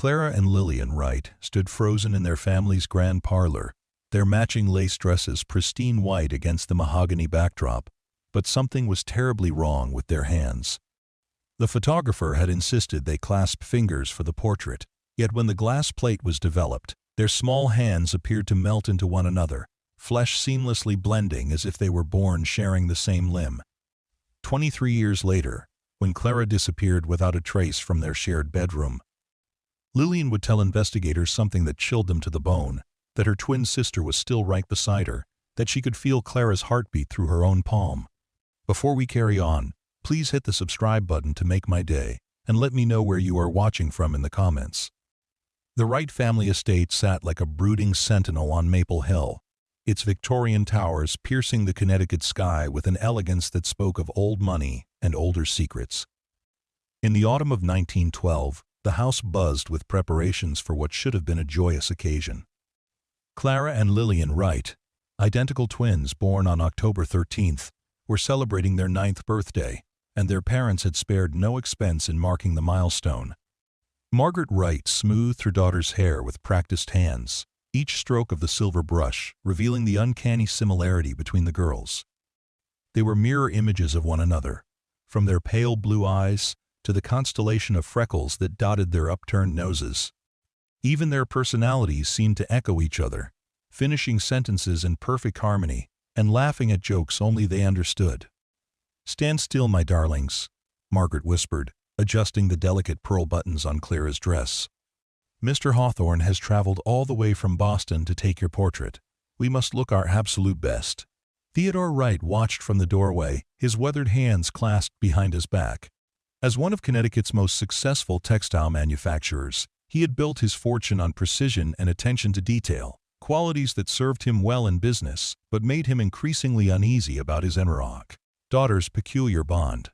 Clara and Lillian Wright stood frozen in their family's grand parlor, their matching lace dresses pristine white against the mahogany backdrop, but something was terribly wrong with their hands. The photographer had insisted they clasp fingers for the portrait, yet when the glass plate was developed, their small hands appeared to melt into one another, flesh seamlessly blending as if they were born sharing the same limb. 23 years later, when Clara disappeared without a trace from their shared bedroom, Lillian would tell investigators something that chilled them to the bone, that her twin sister was still right beside her, that she could feel Clara's heartbeat through her own palm. Before we carry on, please hit the subscribe button to make my day, and let me know where you are watching from in the comments. The Wright family estate sat like a brooding sentinel on Maple Hill, its Victorian towers piercing the Connecticut sky with an elegance that spoke of old money and older secrets. In the autumn of 1912, the house buzzed with preparations for what should have been a joyous occasion. Clara and Lillian Wright, identical twins born on October 13th, were celebrating their 9th birthday, and their parents had spared no expense in marking the milestone. Margaret Wright smoothed her daughter's hair with practiced hands, each stroke of the silver brush revealing the uncanny similarity between the girls. They were mirror images of one another, from their pale blue eyes to the constellation of freckles that dotted their upturned noses. Even their personalities seemed to echo each other, finishing sentences in perfect harmony and laughing at jokes only they understood. "Stand still, my darlings," Margaret whispered, adjusting the delicate pearl buttons on Clara's dress. "Mr. Hawthorne has traveled all the way from Boston to take your portrait. We must look our absolute best." Theodore Wright watched from the doorway, his weathered hands clasped behind his back. As one of Connecticut's most successful textile manufacturers, he had built his fortune on precision and attention to detail, qualities that served him well in business but made him increasingly uneasy about his daughter's peculiar bond.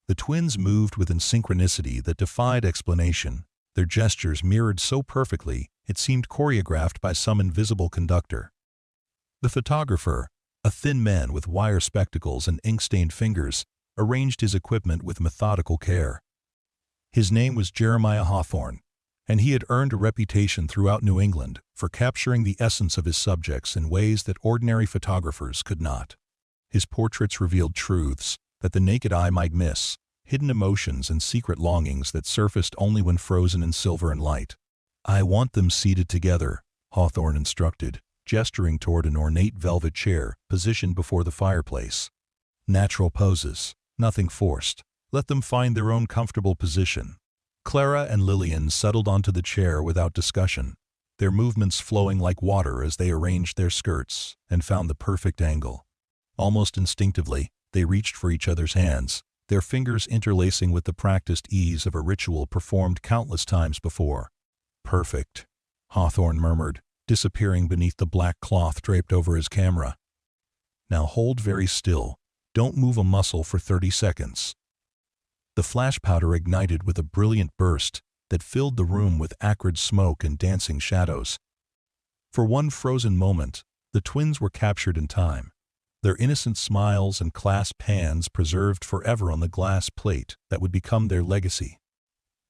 The twins moved with a synchronicity that defied explanation, their gestures mirrored so perfectly it seemed choreographed by some invisible conductor. The photographer, a thin man with wire spectacles and ink-stained fingers, arranged his equipment with methodical care. His name was Jeremiah Hawthorne, and he had earned a reputation throughout New England for capturing the essence of his subjects in ways that ordinary photographers could not. His portraits revealed truths that the naked eye might miss, hidden emotions and secret longings that surfaced only when frozen in silver and light. "I want them seated together," Hawthorne instructed, gesturing toward an ornate velvet chair positioned before the fireplace. "Natural poses, nothing forced. Let them find their own comfortable position." Clara and Lillian settled onto the chair without discussion, their movements flowing like water as they arranged their skirts and found the perfect angle. Almost instinctively, they reached for each other's hands, their fingers interlacing with the practiced ease of a ritual performed countless times before. "Perfect," Hawthorne murmured, disappearing beneath the black cloth draped over his camera. "Now hold very still. Don't move a muscle for 30 seconds. The flash powder ignited with a brilliant burst that filled the room with acrid smoke and dancing shadows. For one frozen moment, the twins were captured in time, their innocent smiles and clasped hands preserved forever on the glass plate that would become their legacy.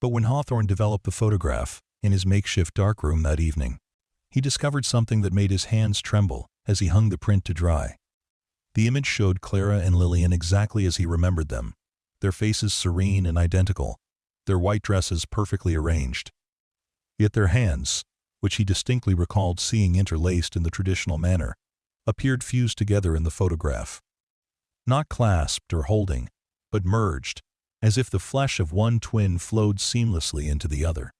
But when Hawthorne developed the photograph in his makeshift darkroom that evening, he discovered something that made his hands tremble as he hung the print to dry. The image showed Clara and Lillian exactly as he remembered them, their faces serene and identical, their white dresses perfectly arranged. Yet their hands, which he distinctly recalled seeing interlaced in the traditional manner, appeared fused together in the photograph. Not clasped or holding, but merged, as if the flesh of one twin flowed seamlessly into the other.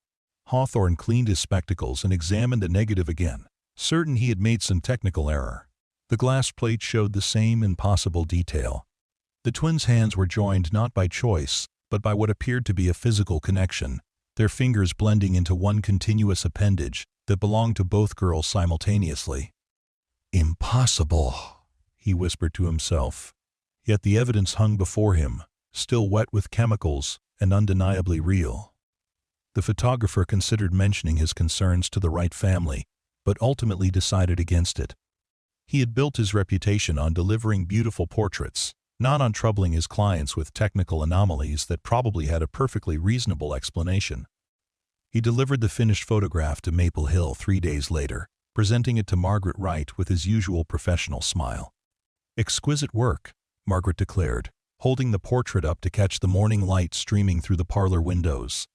Hawthorne cleaned his spectacles and examined the negative again, certain he had made some technical error. The glass plate showed the same impossible detail. The twins' hands were joined not by choice, but by what appeared to be a physical connection, their fingers blending into one continuous appendage that belonged to both girls simultaneously. "Impossible," he whispered to himself. Yet the evidence hung before him, still wet with chemicals and undeniably real. The photographer considered mentioning his concerns to the Wright family, but ultimately decided against it. He had built his reputation on delivering beautiful portraits, not on troubling his clients with technical anomalies that probably had a perfectly reasonable explanation. He delivered the finished photograph to Maple Hill 3 days later, presenting it to Margaret Wright with his usual professional smile. "Exquisite work," Margaret declared, holding the portrait up to catch the morning light streaming through the parlor windows.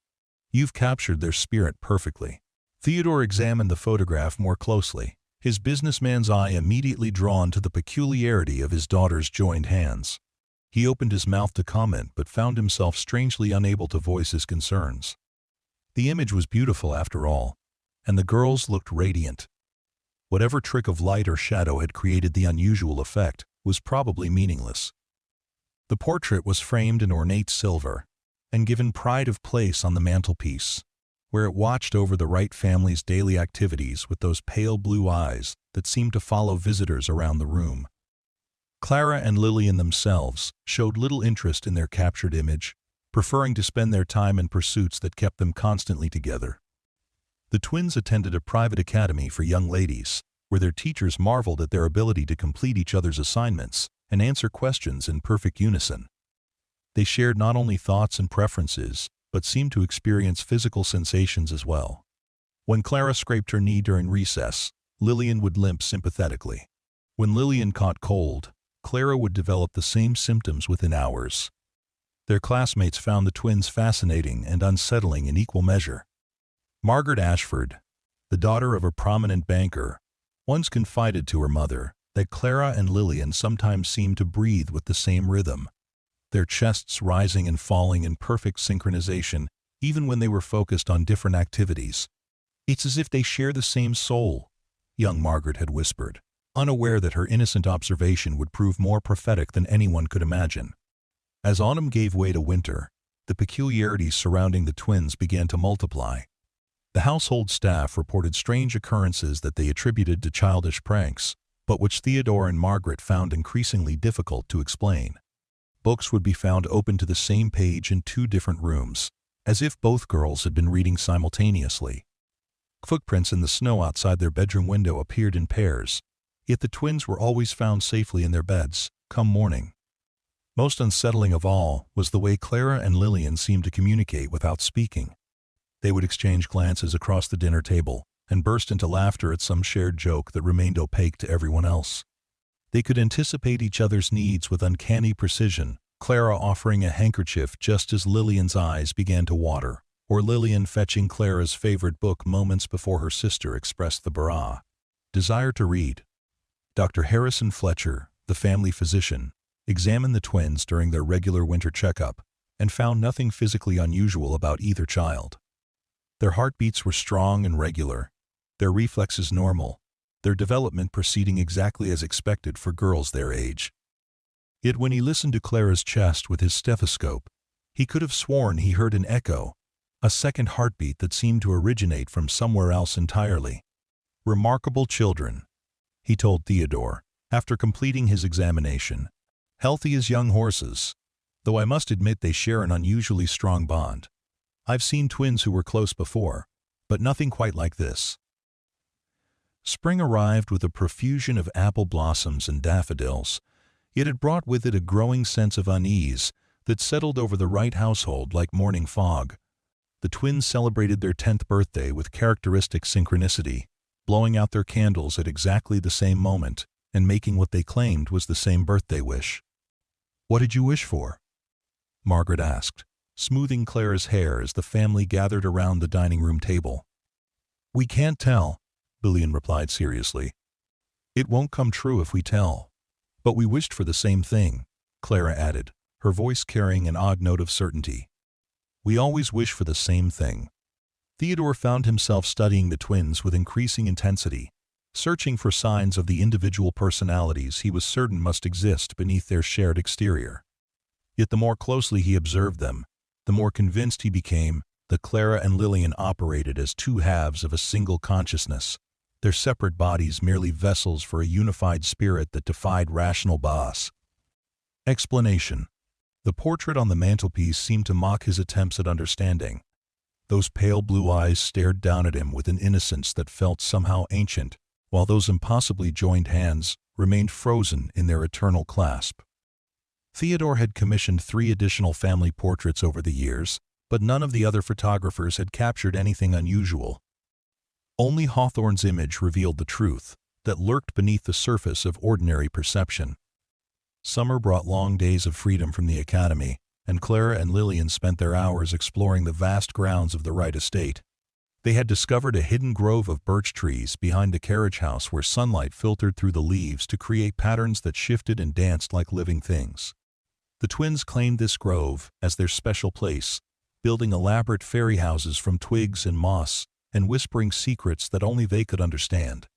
"You've captured their spirit perfectly." Theodore examined the photograph more closely, his businessman's eye immediately drawn to the peculiarity of his daughter's joined hands. He opened his mouth to comment but found himself strangely unable to voice his concerns. The image was beautiful after all, and the girls looked radiant. Whatever trick of light or shadow had created the unusual effect was probably meaningless. The portrait was framed in ornate silver and given pride of place on the mantelpiece, where it watched over the Wright family's daily activities with those pale blue eyes that seemed to follow visitors around the room. Clara and Lillian themselves showed little interest in their captured image, preferring to spend their time in pursuits that kept them constantly together. The twins attended a private academy for young ladies, where their teachers marveled at their ability to complete each other's assignments and answer questions in perfect unison. They shared not only thoughts and preferences, but seemed to experience physical sensations as well. When Clara scraped her knee during recess, Lillian would limp sympathetically. When Lillian caught cold, Clara would develop the same symptoms within hours. Their classmates found the twins fascinating and unsettling in equal measure. Margaret Ashford, the daughter of a prominent banker, once confided to her mother that Clara and Lillian sometimes seemed to breathe with the same rhythm, their chests rising and falling in perfect synchronization even when they were focused on different activities. "It's as if they share the same soul," young Margaret had whispered, unaware that her innocent observation would prove more prophetic than anyone could imagine. As autumn gave way to winter, the peculiarities surrounding the twins began to multiply. The household staff reported strange occurrences that they attributed to childish pranks, but which Theodore and Margaret found increasingly difficult to explain. Books would be found open to the same page in 2 different rooms, as if both girls had been reading simultaneously. Footprints in the snow outside their bedroom window appeared in pairs, yet the twins were always found safely in their beds, come morning. Most unsettling of all was the way Clara and Lillian seemed to communicate without speaking. They would exchange glances across the dinner table and burst into laughter at some shared joke that remained opaque to everyone else. They could anticipate each other's needs with uncanny precision, Clara offering a handkerchief just as Lillian's eyes began to water, or Lillian fetching Clara's favorite book moments before her sister expressed the desire to read. Dr. Harrison Fletcher, the family physician, examined the twins during their regular winter checkup and found nothing physically unusual about either child. Their heartbeats were strong and regular, their reflexes normal, their development proceeding exactly as expected for girls their age. Yet when he listened to Clara's chest with his stethoscope, he could have sworn he heard an echo, a second heartbeat that seemed to originate from somewhere else entirely. "Remarkable children," he told Theodore, after completing his examination. "Healthy as young horses, though I must admit they share an unusually strong bond. I've seen twins who were close before, but nothing quite like this." Spring arrived with a profusion of apple blossoms and daffodils, yet it brought with it a growing sense of unease that settled over the Wright household like morning fog. The twins celebrated their 10th birthday with characteristic synchronicity, blowing out their candles at exactly the same moment and making what they claimed was the same birthday wish. "What did you wish for?" Margaret asked, smoothing Clara's hair as the family gathered around the dining room table. "We can't tell," Lillian replied seriously. "It won't come true if we tell. But we wished for the same thing," Clara added, her voice carrying an odd note of certainty. "We always wish for the same thing." Theodore found himself studying the twins with increasing intensity, searching for signs of the individual personalities he was certain must exist beneath their shared exterior. Yet the more closely he observed them, the more convinced he became that Clara and Lillian operated as 2 halves of a single consciousness, their separate bodies merely vessels for a unified spirit that defied rational boss. Explanation. The portrait on the mantelpiece seemed to mock his attempts at understanding. Those pale blue eyes stared down at him with an innocence that felt somehow ancient, while those impossibly joined hands remained frozen in their eternal clasp. Theodore had commissioned 3 additional family portraits over the years, but none of the other photographers had captured anything unusual. Only Hawthorne's image revealed the truth that lurked beneath the surface of ordinary perception. Summer brought long days of freedom from the academy, and Clara and Lillian spent their hours exploring the vast grounds of the Wright estate. They had discovered a hidden grove of birch trees behind the carriage house where sunlight filtered through the leaves to create patterns that shifted and danced like living things. The twins claimed this grove as their special place, building elaborate fairy houses from twigs and moss, and whispering secrets that only they could understand.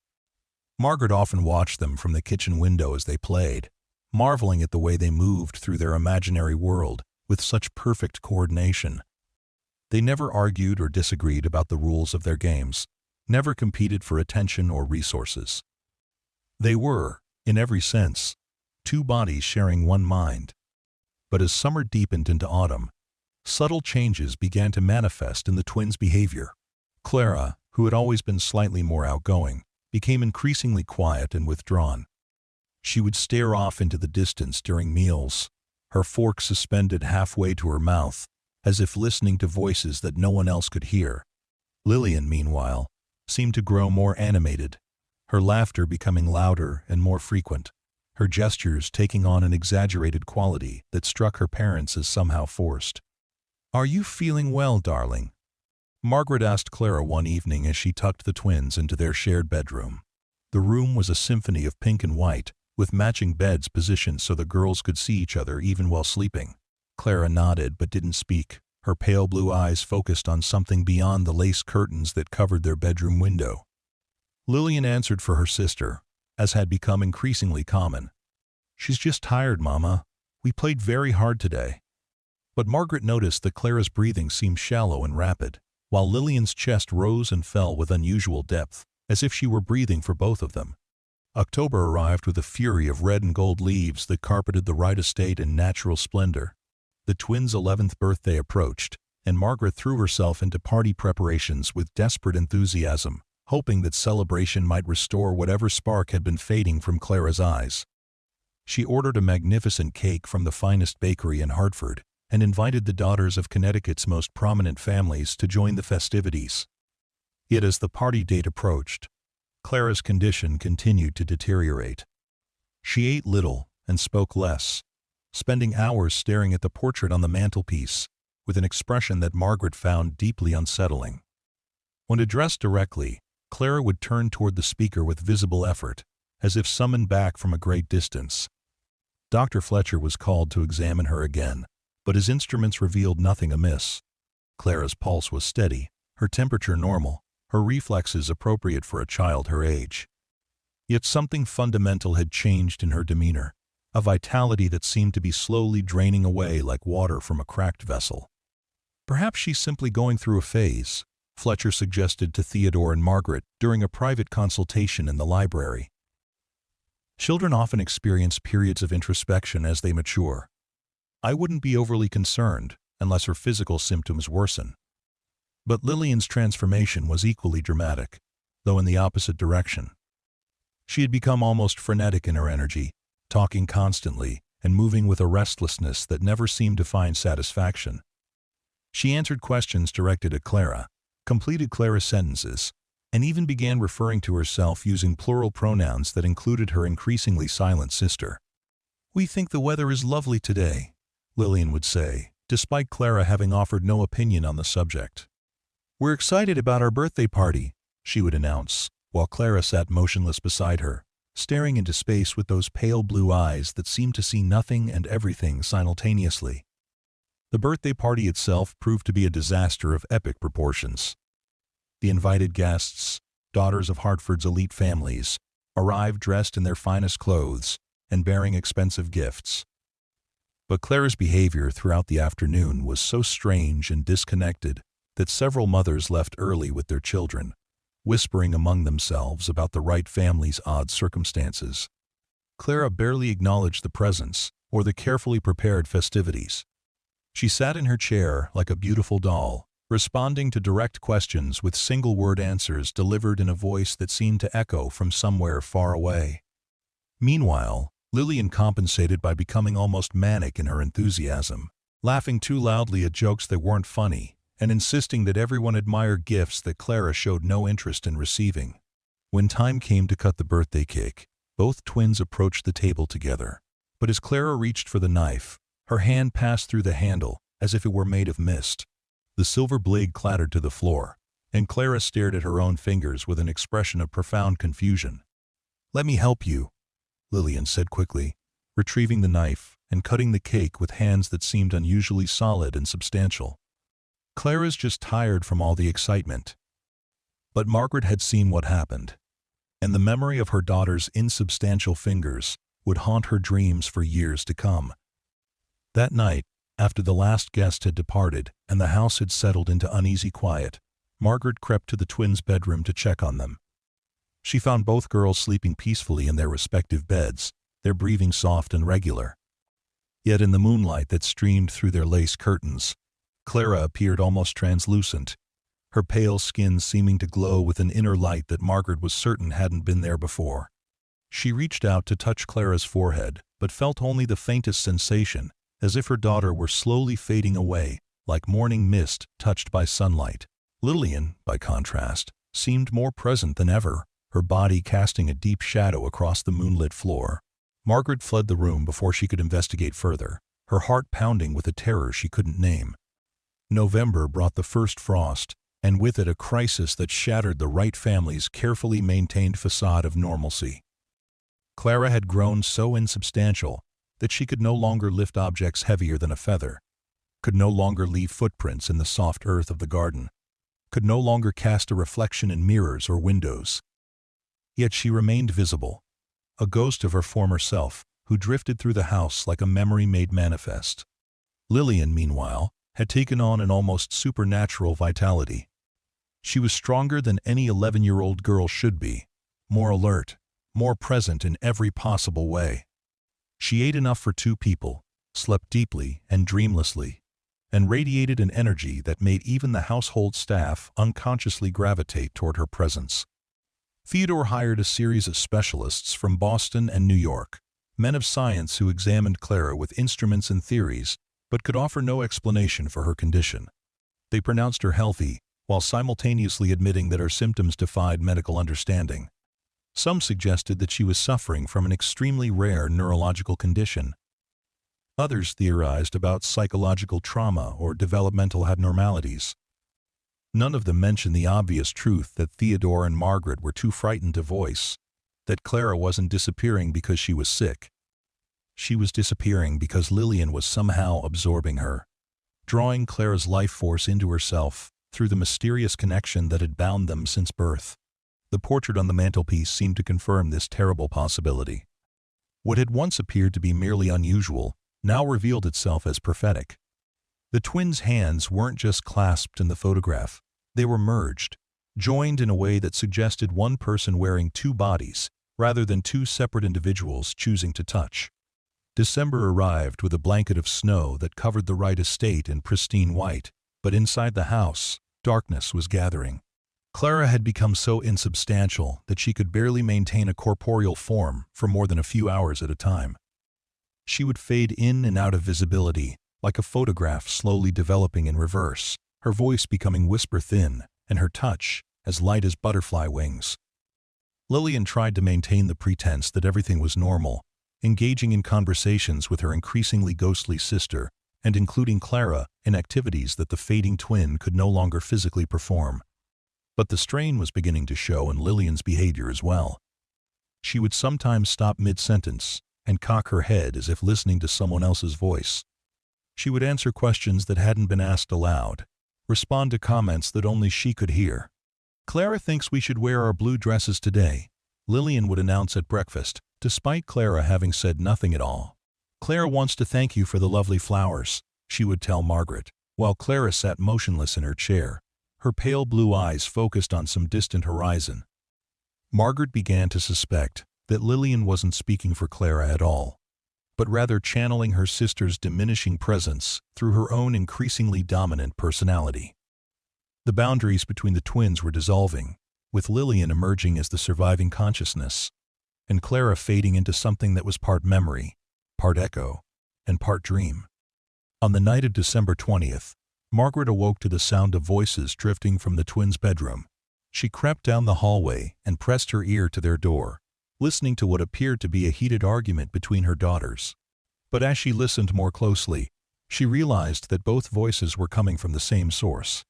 Margaret often watched them from the kitchen window as they played, marveling at the way they moved through their imaginary world with such perfect coordination. They never argued or disagreed about the rules of their games, never competed for attention or resources. They were, in every sense, two bodies sharing one mind. But as summer deepened into autumn, subtle changes began to manifest in the twins' behavior. Clara, who had always been slightly more outgoing, became increasingly quiet and withdrawn. She would stare off into the distance during meals, her fork suspended halfway to her mouth, as if listening to voices that no one else could hear. Lillian, meanwhile, seemed to grow more animated, her laughter becoming louder and more frequent, her gestures taking on an exaggerated quality that struck her parents as somehow forced. "Are you feeling well, darling?" Margaret asked Clara one evening as she tucked the twins into their shared bedroom. The room was a symphony of pink and white, with matching beds positioned so the girls could see each other even while sleeping. Clara nodded but didn't speak, her pale blue eyes focused on something beyond the lace curtains that covered their bedroom window. Lillian answered for her sister, as had become increasingly common. "She's just tired, Mama. We played very hard today." But Margaret noticed that Clara's breathing seemed shallow and rapid, while Lillian's chest rose and fell with unusual depth, as if she were breathing for both of them. October arrived with a fury of red and gold leaves that carpeted the Wright estate in natural splendor. The twins' 11th birthday approached, and Margaret threw herself into party preparations with desperate enthusiasm, hoping that celebration might restore whatever spark had been fading from Clara's eyes. She ordered a magnificent cake from the finest bakery in Hartford, and invited the daughters of Connecticut's most prominent families to join the festivities. Yet as the party date approached, Clara's condition continued to deteriorate. She ate little and spoke less, spending hours staring at the portrait on the mantelpiece, with an expression that Margaret found deeply unsettling. When addressed directly, Clara would turn toward the speaker with visible effort, as if summoned back from a great distance. Dr. Fletcher was called to examine her again, but his instruments revealed nothing amiss. Clara's pulse was steady, her temperature normal, her reflexes appropriate for a child her age. Yet something fundamental had changed in her demeanor, a vitality that seemed to be slowly draining away like water from a cracked vessel. "Perhaps she's simply going through a phase," Fletcher suggested to Theodore and Margaret during a private consultation in the library. "Children often experience periods of introspection as they mature. I wouldn't be overly concerned unless her physical symptoms worsen." But Lillian's transformation was equally dramatic, though in the opposite direction. She had become almost frenetic in her energy, talking constantly and moving with a restlessness that never seemed to find satisfaction. She answered questions directed at Clara, completed Clara's sentences, and even began referring to herself using plural pronouns that included her increasingly silent sister. "We think the weather is lovely today," Lillian would say, despite Clara having offered no opinion on the subject. "We're excited about our birthday party," she would announce, while Clara sat motionless beside her, staring into space with those pale blue eyes that seemed to see nothing and everything simultaneously. The birthday party itself proved to be a disaster of epic proportions. The invited guests, daughters of Hartford's elite families, arrived dressed in their finest clothes and bearing expensive gifts. But Clara's behavior throughout the afternoon was so strange and disconnected that several mothers left early with their children, whispering among themselves about the Wright family's odd circumstances. Clara barely acknowledged the presence or the carefully prepared festivities. She sat in her chair like a beautiful doll, responding to direct questions with single-word answers delivered in a voice that seemed to echo from somewhere far away. Meanwhile, Lillian compensated by becoming almost manic in her enthusiasm, laughing too loudly at jokes that weren't funny, and insisting that everyone admire gifts that Clara showed no interest in receiving. When time came to cut the birthday cake, both twins approached the table together. But as Clara reached for the knife, her hand passed through the handle as if it were made of mist. The silver blade clattered to the floor, and Clara stared at her own fingers with an expression of profound confusion. "Let me help you," Lillian said quickly, retrieving the knife and cutting the cake with hands that seemed unusually solid and substantial. "Clara's just tired from all the excitement." But Margaret had seen what happened, and the memory of her daughter's insubstantial fingers would haunt her dreams for years to come. That night, after the last guest had departed and the house had settled into uneasy quiet, Margaret crept to the twins' bedroom to check on them. She found both girls sleeping peacefully in their respective beds, their breathing soft and regular. Yet in the moonlight that streamed through their lace curtains, Clara appeared almost translucent, her pale skin seeming to glow with an inner light that Margaret was certain hadn't been there before. She reached out to touch Clara's forehead, but felt only the faintest sensation, as if her daughter were slowly fading away, like morning mist touched by sunlight. Lillian, by contrast, seemed more present than ever, her body casting a deep shadow across the moonlit floor. Margaret fled the room before she could investigate further, her heart pounding with a terror she couldn't name. November brought the first frost, and with it a crisis that shattered the Wright family's carefully maintained facade of normalcy. Clara had grown so insubstantial that she could no longer lift objects heavier than a feather, could no longer leave footprints in the soft earth of the garden, could no longer cast a reflection in mirrors or windows. Yet she remained visible, a ghost of her former self who drifted through the house like a memory made manifest. Lillian, meanwhile, had taken on an almost supernatural vitality. She was stronger than any 11-year-old girl should be, more alert, more present in every possible way. She ate enough for 2 people, slept deeply and dreamlessly, and radiated an energy that made even the household staff unconsciously gravitate toward her presence. Theodore hired a series of specialists from Boston and New York, men of science who examined Clara with instruments and theories, but could offer no explanation for her condition. They pronounced her healthy, while simultaneously admitting that her symptoms defied medical understanding. Some suggested that she was suffering from an extremely rare neurological condition. Others theorized about psychological trauma or developmental abnormalities. None of them mentioned the obvious truth that Theodore and Margaret were too frightened to voice, that Clara wasn't disappearing because she was sick. She was disappearing because Lillian was somehow absorbing her, drawing Clara's life force into herself through the mysterious connection that had bound them since birth. The portrait on the mantelpiece seemed to confirm this terrible possibility. What had once appeared to be merely unusual now revealed itself as prophetic. The twins' hands weren't just clasped in the photograph, they were merged, joined in a way that suggested one person wearing 2 bodies, rather than 2 separate individuals choosing to touch. December arrived with a blanket of snow that covered the Wright estate in pristine white, but inside the house, darkness was gathering. Clara had become so insubstantial that she could barely maintain a corporeal form for more than a few hours at a time. She would fade in and out of visibility, like a photograph slowly developing in reverse, her voice becoming whisper-thin, and her touch as light as butterfly wings. Lillian tried to maintain the pretense that everything was normal, engaging in conversations with her increasingly ghostly sister, and including Clara in activities that the fading twin could no longer physically perform. But the strain was beginning to show in Lillian's behavior as well. She would sometimes stop mid-sentence and cock her head as if listening to someone else's voice. She would answer questions that hadn't been asked aloud, respond to comments that only she could hear. "Clara thinks we should wear our blue dresses today," Lillian would announce at breakfast, despite Clara having said nothing at all. "Clara wants to thank you for the lovely flowers," she would tell Margaret, while Clara sat motionless in her chair, her pale blue eyes focused on some distant horizon. Margaret began to suspect that Lillian wasn't speaking for Clara at all, but rather channeling her sister's diminishing presence through her own increasingly dominant personality. The boundaries between the twins were dissolving, with Lillian emerging as the surviving consciousness, and Clara fading into something that was part memory, part echo, and part dream. On the night of December 20th, Margaret awoke to the sound of voices drifting from the twins' bedroom. She crept down the hallway and pressed her ear to their door, listening to what appeared to be a heated argument between her daughters. But as she listened more closely, she realized that both voices were coming from the same source.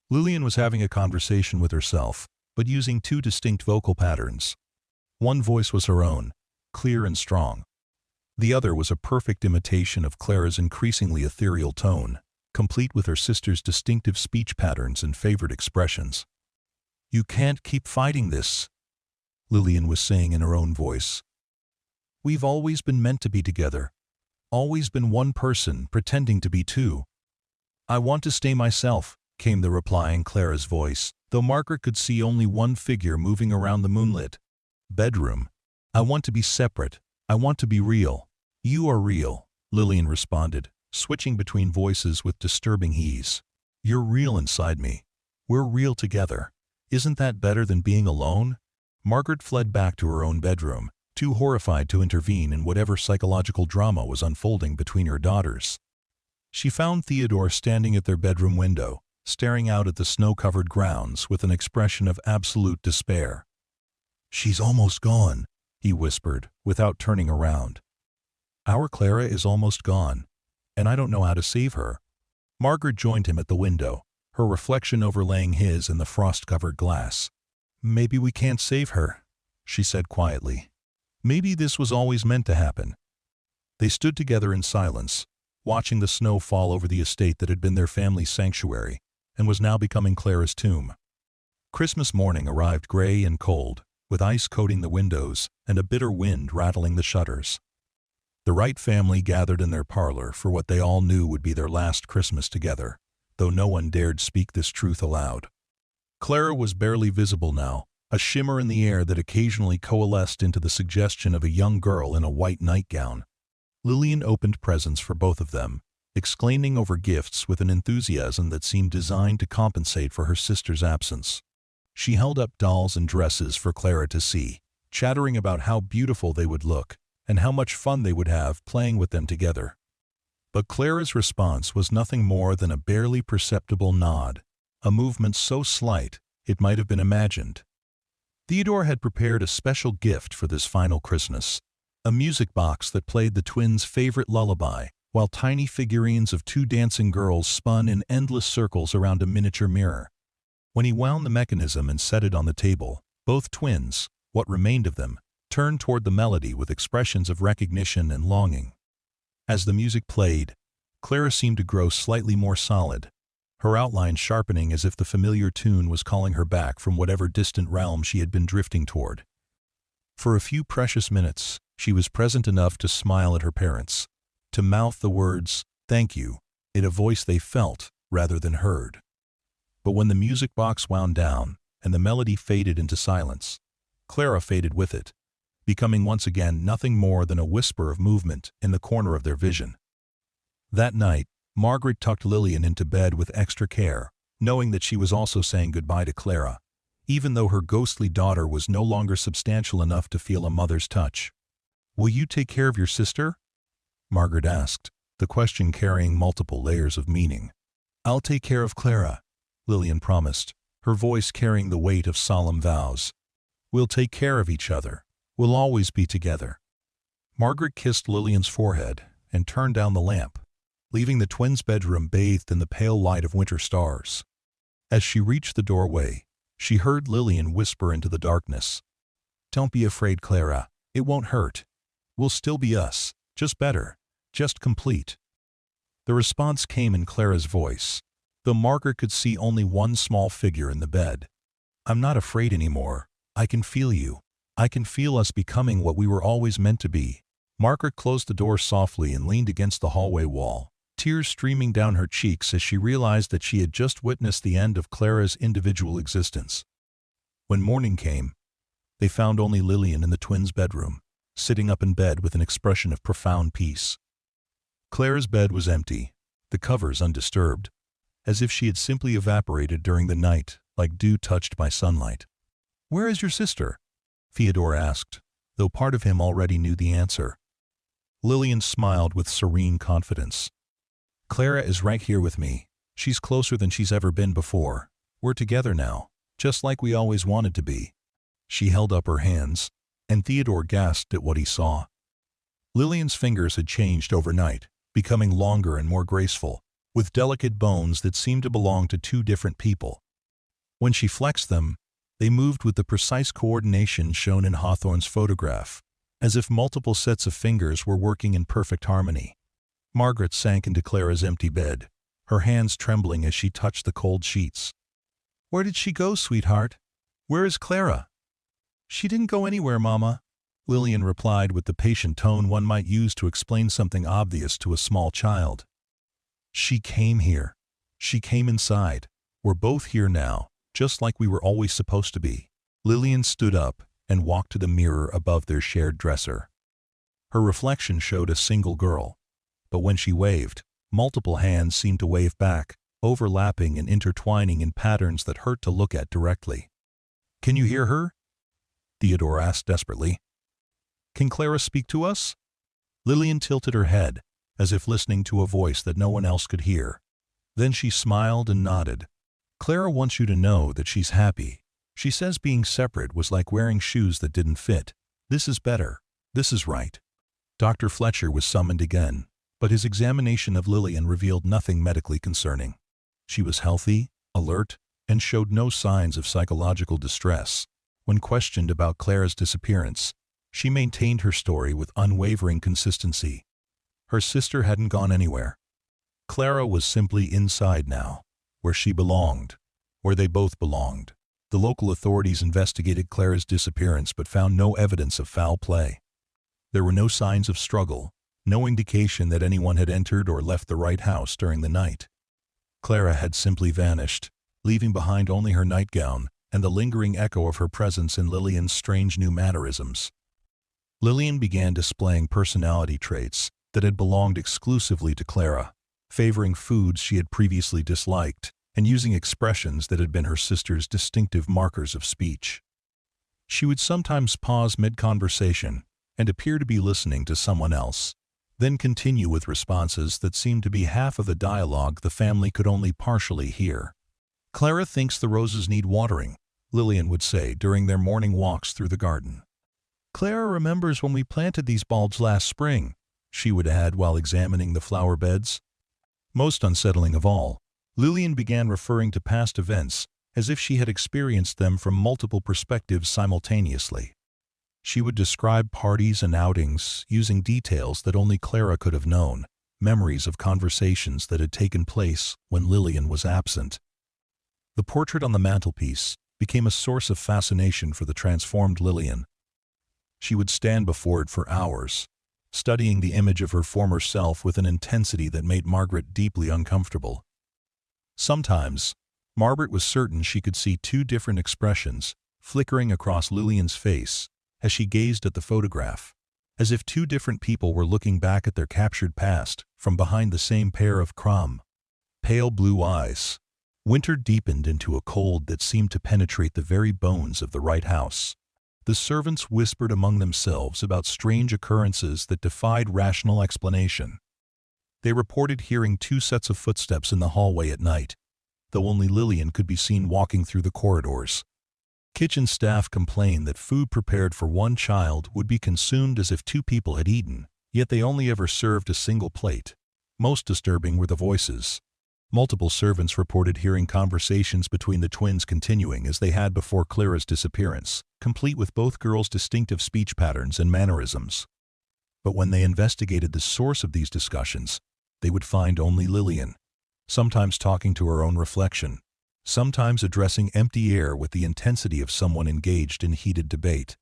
Lillian was having a conversation with herself, but using two distinct vocal patterns. One voice was her own, clear and strong. The other was a perfect imitation of Clara's increasingly ethereal tone, complete with her sister's distinctive speech patterns and favorite expressions. "You can't keep fighting this," Lillian was saying in her own voice. "We've always been meant to be together. Always been one person pretending to be two." "I want to stay myself," came the reply in Clara's voice, though Margaret could see only one figure moving around the moonlit bedroom. "I want to be separate. I want to be real." "You are real," Lillian responded, switching between voices with disturbing ease. "You're real inside me. We're real together. Isn't that better than being alone?" Margaret fled back to her own bedroom, too horrified to intervene in whatever psychological drama was unfolding between her daughters. She found Theodore standing at their bedroom window, staring out at the snow-covered grounds with an expression of absolute despair. "She's almost gone," he whispered, without turning around. "Our Clara is almost gone, and I don't know how to save her." Margaret joined him at the window, her reflection overlaying his in the frost-covered glass. "Maybe we can't save her," she said quietly. "Maybe this was always meant to happen." They stood together in silence, watching the snow fall over the estate that had been their family's sanctuary and was now becoming Clara's tomb. Christmas morning arrived gray and cold, with ice coating the windows and a bitter wind rattling the shutters. The Wright family gathered in their parlor for what they all knew would be their last Christmas together, though no one dared speak this truth aloud. Clara was barely visible now, a shimmer in the air that occasionally coalesced into the suggestion of a young girl in a white nightgown. Lillian opened presents for both of them, exclaiming over gifts with an enthusiasm that seemed designed to compensate for her sister's absence. She held up dolls and dresses for Clara to see, chattering about how beautiful they would look and how much fun they would have playing with them together. But Clara's response was nothing more than a barely perceptible nod, a movement so slight it might have been imagined. Theodore had prepared a special gift for this final Christmas, a music box that played the twins' favorite lullaby, while tiny figurines of two dancing girls spun in endless circles around a miniature mirror. When he wound the mechanism and set it on the table, both twins, what remained of them, turned toward the melody with expressions of recognition and longing. As the music played, Clara seemed to grow slightly more solid, her outline sharpening as if the familiar tune was calling her back from whatever distant realm she had been drifting toward. For a few precious minutes, she was present enough to smile at her parents, to mouth the words, "Thank you," in a voice they felt rather than heard. But when the music box wound down and the melody faded into silence, Clara faded with it, becoming once again nothing more than a whisper of movement in the corner of their vision. That night, Margaret tucked Lillian into bed with extra care, knowing that she was also saying goodbye to Clara, even though her ghostly daughter was no longer substantial enough to feel a mother's touch. "Will you take care of your sister?" Margaret asked, the question carrying multiple layers of meaning. "I'll take care of Clara," Lillian promised, her voice carrying the weight of solemn vows. "We'll take care of each other. We'll always be together." Margaret kissed Lillian's forehead and turned down the lamp, leaving the twins' bedroom bathed in the pale light of winter stars. As she reached the doorway, she heard Lillian whisper into the darkness, "Don't be afraid, Clara. It won't hurt. We'll still be us, just better, just complete." The response came in Clara's voice, though Margaret could see only one small figure in the bed. "I'm not afraid anymore. I can feel you. I can feel us becoming what we were always meant to be." Margaret closed the door softly and leaned against the hallway wall, tears streaming down her cheeks as she realized that she had just witnessed the end of Clara's individual existence. When morning came, they found only Lillian in the twins' bedroom, sitting up in bed with an expression of profound peace. Clara's bed was empty, the covers undisturbed, as if she had simply evaporated during the night, like dew touched by sunlight. "Where is your sister?" Theodore asked, though part of him already knew the answer. Lillian smiled with serene confidence. Clara is right here with me. She's closer than she's ever been before. We're together now, just like we always wanted to be. She held up her hands, and Theodore gasped at what he saw. Lillian's fingers had changed overnight, becoming longer and more graceful, with delicate bones that seemed to belong to two different people. When she flexed them, they moved with the precise coordination shown in Hawthorne's photograph, as if multiple sets of fingers were working in perfect harmony. Margaret sank into Clara's empty bed, her hands trembling as she touched the cold sheets. "Where did she go, sweetheart? Where is Clara?" "She didn't go anywhere, Mama," Lillian replied with the patient tone one might use to explain something obvious to a small child. "She came here. She came inside. We're both here now, just like we were always supposed to be." Lillian stood up and walked to the mirror above their shared dresser. Her reflection showed a single girl, but when she waved, multiple hands seemed to wave back, overlapping and intertwining in patterns that hurt to look at directly. "Can you hear her?" Theodore asked desperately. "Can Clara speak to us?" Lillian tilted her head, as if listening to a voice that no one else could hear. Then she smiled and nodded. "Clara wants you to know that she's happy. She says being separate was like wearing shoes that didn't fit. This is better. This is right." Dr. Fletcher was summoned again, but his examination of Lillian revealed nothing medically concerning. She was healthy, alert, and showed no signs of psychological distress. When questioned about Clara's disappearance, she maintained her story with unwavering consistency. Her sister hadn't gone anywhere. Clara was simply inside now, where she belonged, where they both belonged. The local authorities investigated Clara's disappearance but found no evidence of foul play. There were no signs of struggle, no indication that anyone had entered or left the right house during the night. Clara had simply vanished, leaving behind only her nightgown and the lingering echo of her presence in Lillian's strange new mannerisms. Lillian began displaying personality traits that had belonged exclusively to Clara, favoring foods she had previously disliked and using expressions that had been her sister's distinctive markers of speech. She would sometimes pause mid-conversation and appear to be listening to someone else, then continue with responses that seemed to be half of the dialogue the family could only partially hear. "Clara thinks the roses need watering," Lillian would say during their morning walks through the garden. "Clara remembers when we planted these bulbs last spring," she would add while examining the flower beds. Most unsettling of all, Lillian began referring to past events as if she had experienced them from multiple perspectives simultaneously. She would describe parties and outings using details that only Clara could have known, memories of conversations that had taken place when Lillian was absent. The portrait on the mantelpiece became a source of fascination for the transformed Lillian. She would stand before it for hours, studying the image of her former self with an intensity that made Margaret deeply uncomfortable. Sometimes, Margaret was certain she could see two different expressions flickering across Lillian's face as she gazed at the photograph, as if two different people were looking back at their captured past from behind the same pair of pale blue eyes. Winter deepened into a cold that seemed to penetrate the very bones of the right house. The servants whispered among themselves about strange occurrences that defied rational explanation. They reported hearing two sets of footsteps in the hallway at night, though only Lillian could be seen walking through the corridors. Kitchen staff complained that food prepared for one child would be consumed as if two people had eaten, yet they only ever served a single plate. Most disturbing were the voices. Multiple servants reported hearing conversations between the twins continuing as they had before Clara's disappearance, complete with both girls' distinctive speech patterns and mannerisms. But when they investigated the source of these discussions, they would find only Lillian, sometimes talking to her own reflection, sometimes addressing empty air with the intensity of someone engaged in heated debate.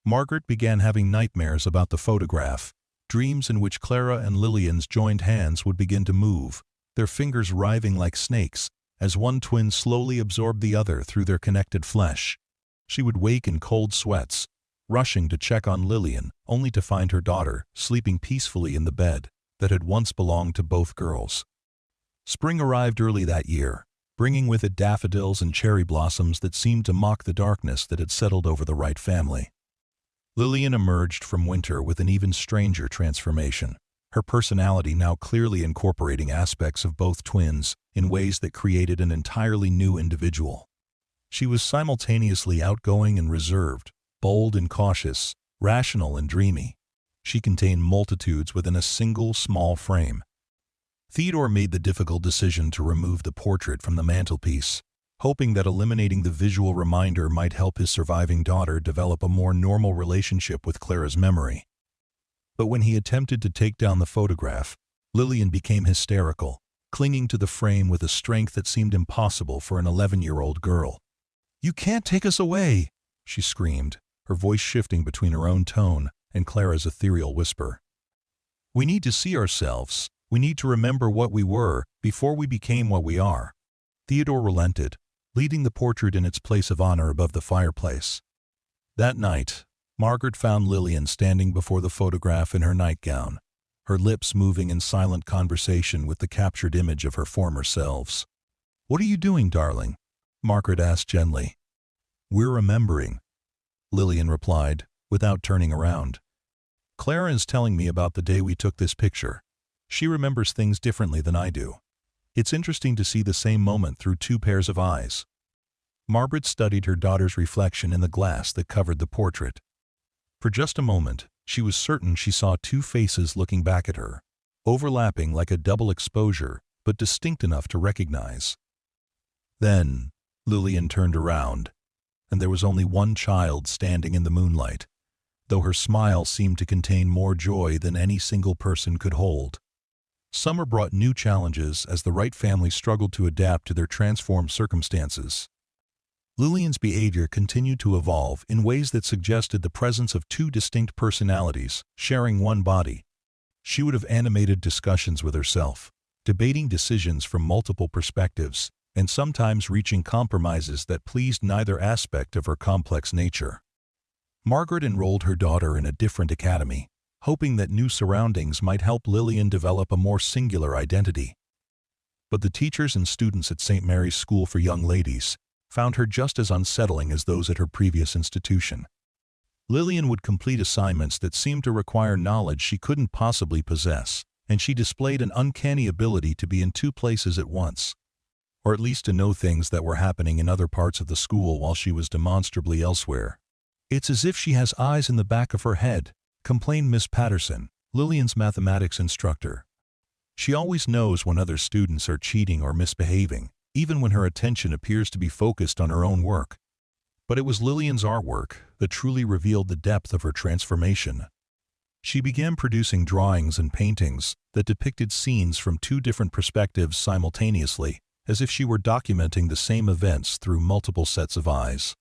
Margaret began having nightmares about the photograph, dreams in which Clara and Lillian's joined hands would begin to move, their fingers writhing like snakes, as one twin slowly absorbed the other through their connected flesh. She would wake in cold sweats, rushing to check on Lillian, only to find her daughter sleeping peacefully in the bed that had once belonged to both girls. Spring arrived early that year, bringing with it daffodils and cherry blossoms that seemed to mock the darkness that had settled over the Wright family. Lillian emerged from winter with an even stranger transformation. her personality now clearly incorporating aspects of both twins in ways that created an entirely new individual. She was simultaneously outgoing and reserved, bold and cautious, rational and dreamy. She contained multitudes within a single small frame. Theodore made the difficult decision to remove the portrait from the mantelpiece, hoping that eliminating the visual reminder might help his surviving daughter develop a more normal relationship with Clara's memory. But when he attempted to take down the photograph, Lillian became hysterical, clinging to the frame with a strength that seemed impossible for an 11-year-old girl. "You can't take us away!" she screamed, her voice shifting between her own tone and Clara's ethereal whisper. "We need to see ourselves. We need to remember what we were before we became what we are." Theodore relented, leaving the portrait in its place of honor above the fireplace. That night, Margaret found Lillian standing before the photograph in her nightgown, her lips moving in silent conversation with the captured image of her former selves. "What are you doing, darling?" Margaret asked gently. "We're remembering," Lillian replied, without turning around. "Clara is telling me about the day we took this picture. She remembers things differently than I do. It's interesting to see the same moment through two pairs of eyes." Margaret studied her daughter's reflection in the glass that covered the portrait. For just a moment, she was certain she saw two faces looking back at her, overlapping like a double exposure, but distinct enough to recognize. Then, Lillian turned around, and there was only one child standing in the moonlight, though her smile seemed to contain more joy than any single person could hold. Summer brought new challenges as the Wright family struggled to adapt to their transformed circumstances. Lillian's behavior continued to evolve in ways that suggested the presence of two distinct personalities sharing one body. She would have animated discussions with herself, debating decisions from multiple perspectives, and sometimes reaching compromises that pleased neither aspect of her complex nature. Margaret enrolled her daughter in a different academy, hoping that new surroundings might help Lillian develop a more singular identity. But the teachers and students at St. Mary's School for Young Ladies found her just as unsettling as those at her previous institution. Lillian would complete assignments that seemed to require knowledge she couldn't possibly possess, and she displayed an uncanny ability to be in two places at once, or at least to know things that were happening in other parts of the school while she was demonstrably elsewhere. "It's as if she has eyes in the back of her head," complained Miss Patterson, Lillian's mathematics instructor. "She always knows when other students are cheating or misbehaving, even when her attention appears to be focused on her own work." But it was Lillian's artwork that truly revealed the depth of her transformation. She began producing drawings and paintings that depicted scenes from two different perspectives simultaneously, as if she were documenting the same events through multiple sets of eyes.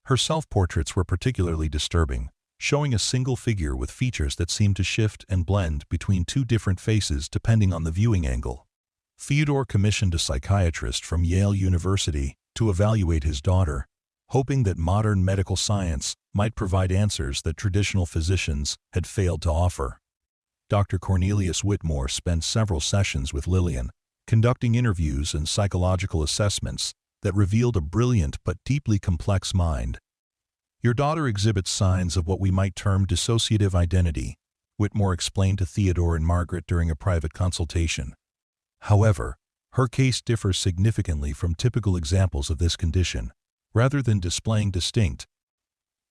Her self-portraits were particularly disturbing, showing a single figure with features that seemed to shift and blend between two different faces depending on the viewing angle. Theodore commissioned a psychiatrist from Yale University to evaluate his daughter, hoping that modern medical science might provide answers that traditional physicians had failed to offer. Dr. Cornelius Whitmore spent several sessions with Lillian, conducting interviews and psychological assessments that revealed a brilliant but deeply complex mind. "Your daughter exhibits signs of what we might term dissociative identity," Whitmore explained to Theodore and Margaret during a private consultation. "However, her case differs significantly from typical examples of this condition. Rather than displaying distinct,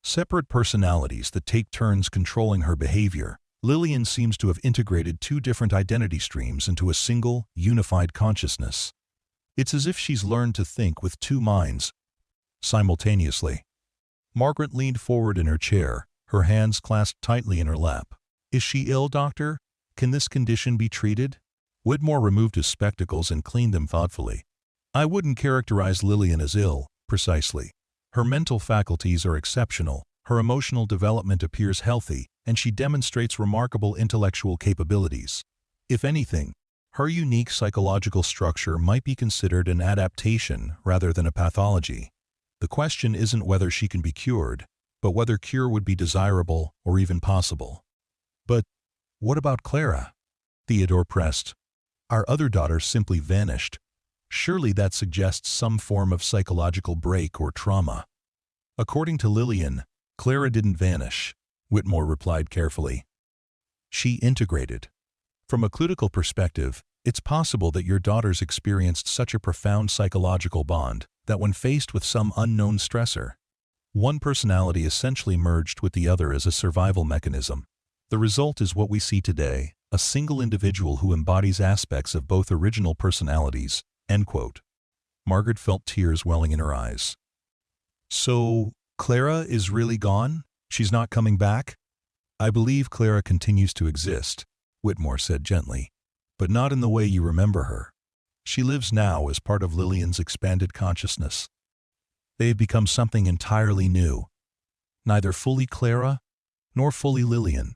separate personalities that take turns controlling her behavior, Lillian seems to have integrated two different identity streams into a single, unified consciousness. It's as if she's learned to think with two minds simultaneously." Margaret leaned forward in her chair, her hands clasped tightly in her lap. "Is she ill, doctor? Can this condition be treated?" Whitmore removed his spectacles and cleaned them thoughtfully. "I wouldn't characterize Lillian as ill, precisely. Her mental faculties are exceptional, her emotional development appears healthy, and she demonstrates remarkable intellectual capabilities. If anything, her unique psychological structure might be considered an adaptation rather than a pathology. The question isn't whether she can be cured, but whether cure would be desirable or even possible." "But what about Clara?" Theodore pressed. "Our other daughter simply vanished. Surely that suggests some form of psychological break or trauma." "According to Lillian, Clara didn't vanish," Whitmore replied carefully. "She integrated. From a clinical perspective, it's possible that your daughters experienced such a profound psychological bond that when faced with some unknown stressor, one personality essentially merged with the other as a survival mechanism. The result is what we see today, a single individual who embodies aspects of both original personalities." End quote. Margaret felt tears welling in her eyes. "So, Clara is really gone? She's not coming back?" "I believe Clara continues to exist," Whitmore said gently, "but not in the way you remember her. She lives now as part of Lillian's expanded consciousness. They have become something entirely new, neither fully Clara nor fully Lillian,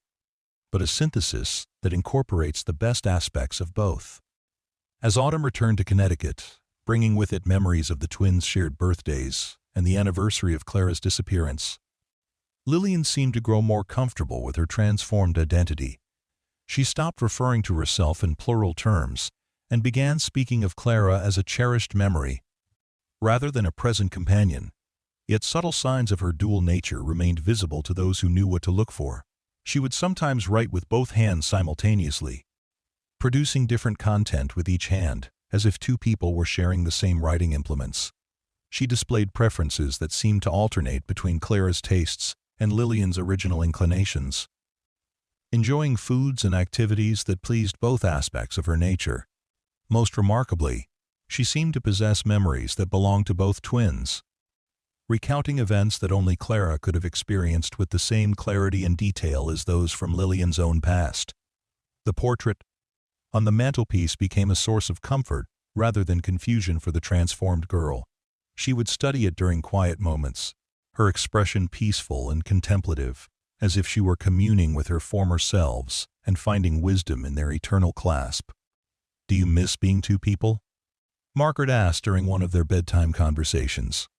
but a synthesis that incorporates the best aspects of both." As autumn returned to Connecticut, bringing with it memories of the twins' shared birthdays and the anniversary of Clara's disappearance, Lillian seemed to grow more comfortable with her transformed identity. She stopped referring to herself in plural terms and began speaking of Clara as a cherished memory, rather than a present companion. Yet subtle signs of her dual nature remained visible to those who knew what to look for. She would sometimes write with both hands simultaneously, producing different content with each hand, as if two people were sharing the same writing implements. She displayed preferences that seemed to alternate between Clara's tastes and Lillian's original inclinations, enjoying foods and activities that pleased both aspects of her nature. Most remarkably, she seemed to possess memories that belonged to both twins, recounting events that only Clara could have experienced with the same clarity and detail as those from Lillian's own past. The portrait on the mantelpiece became a source of comfort rather than confusion for the transformed girl. She would study it during quiet moments, her expression peaceful and contemplative, as if she were communing with her former selves and finding wisdom in their eternal clasp. "Do you miss being two people?" Margaret asked during one of their bedtime conversations.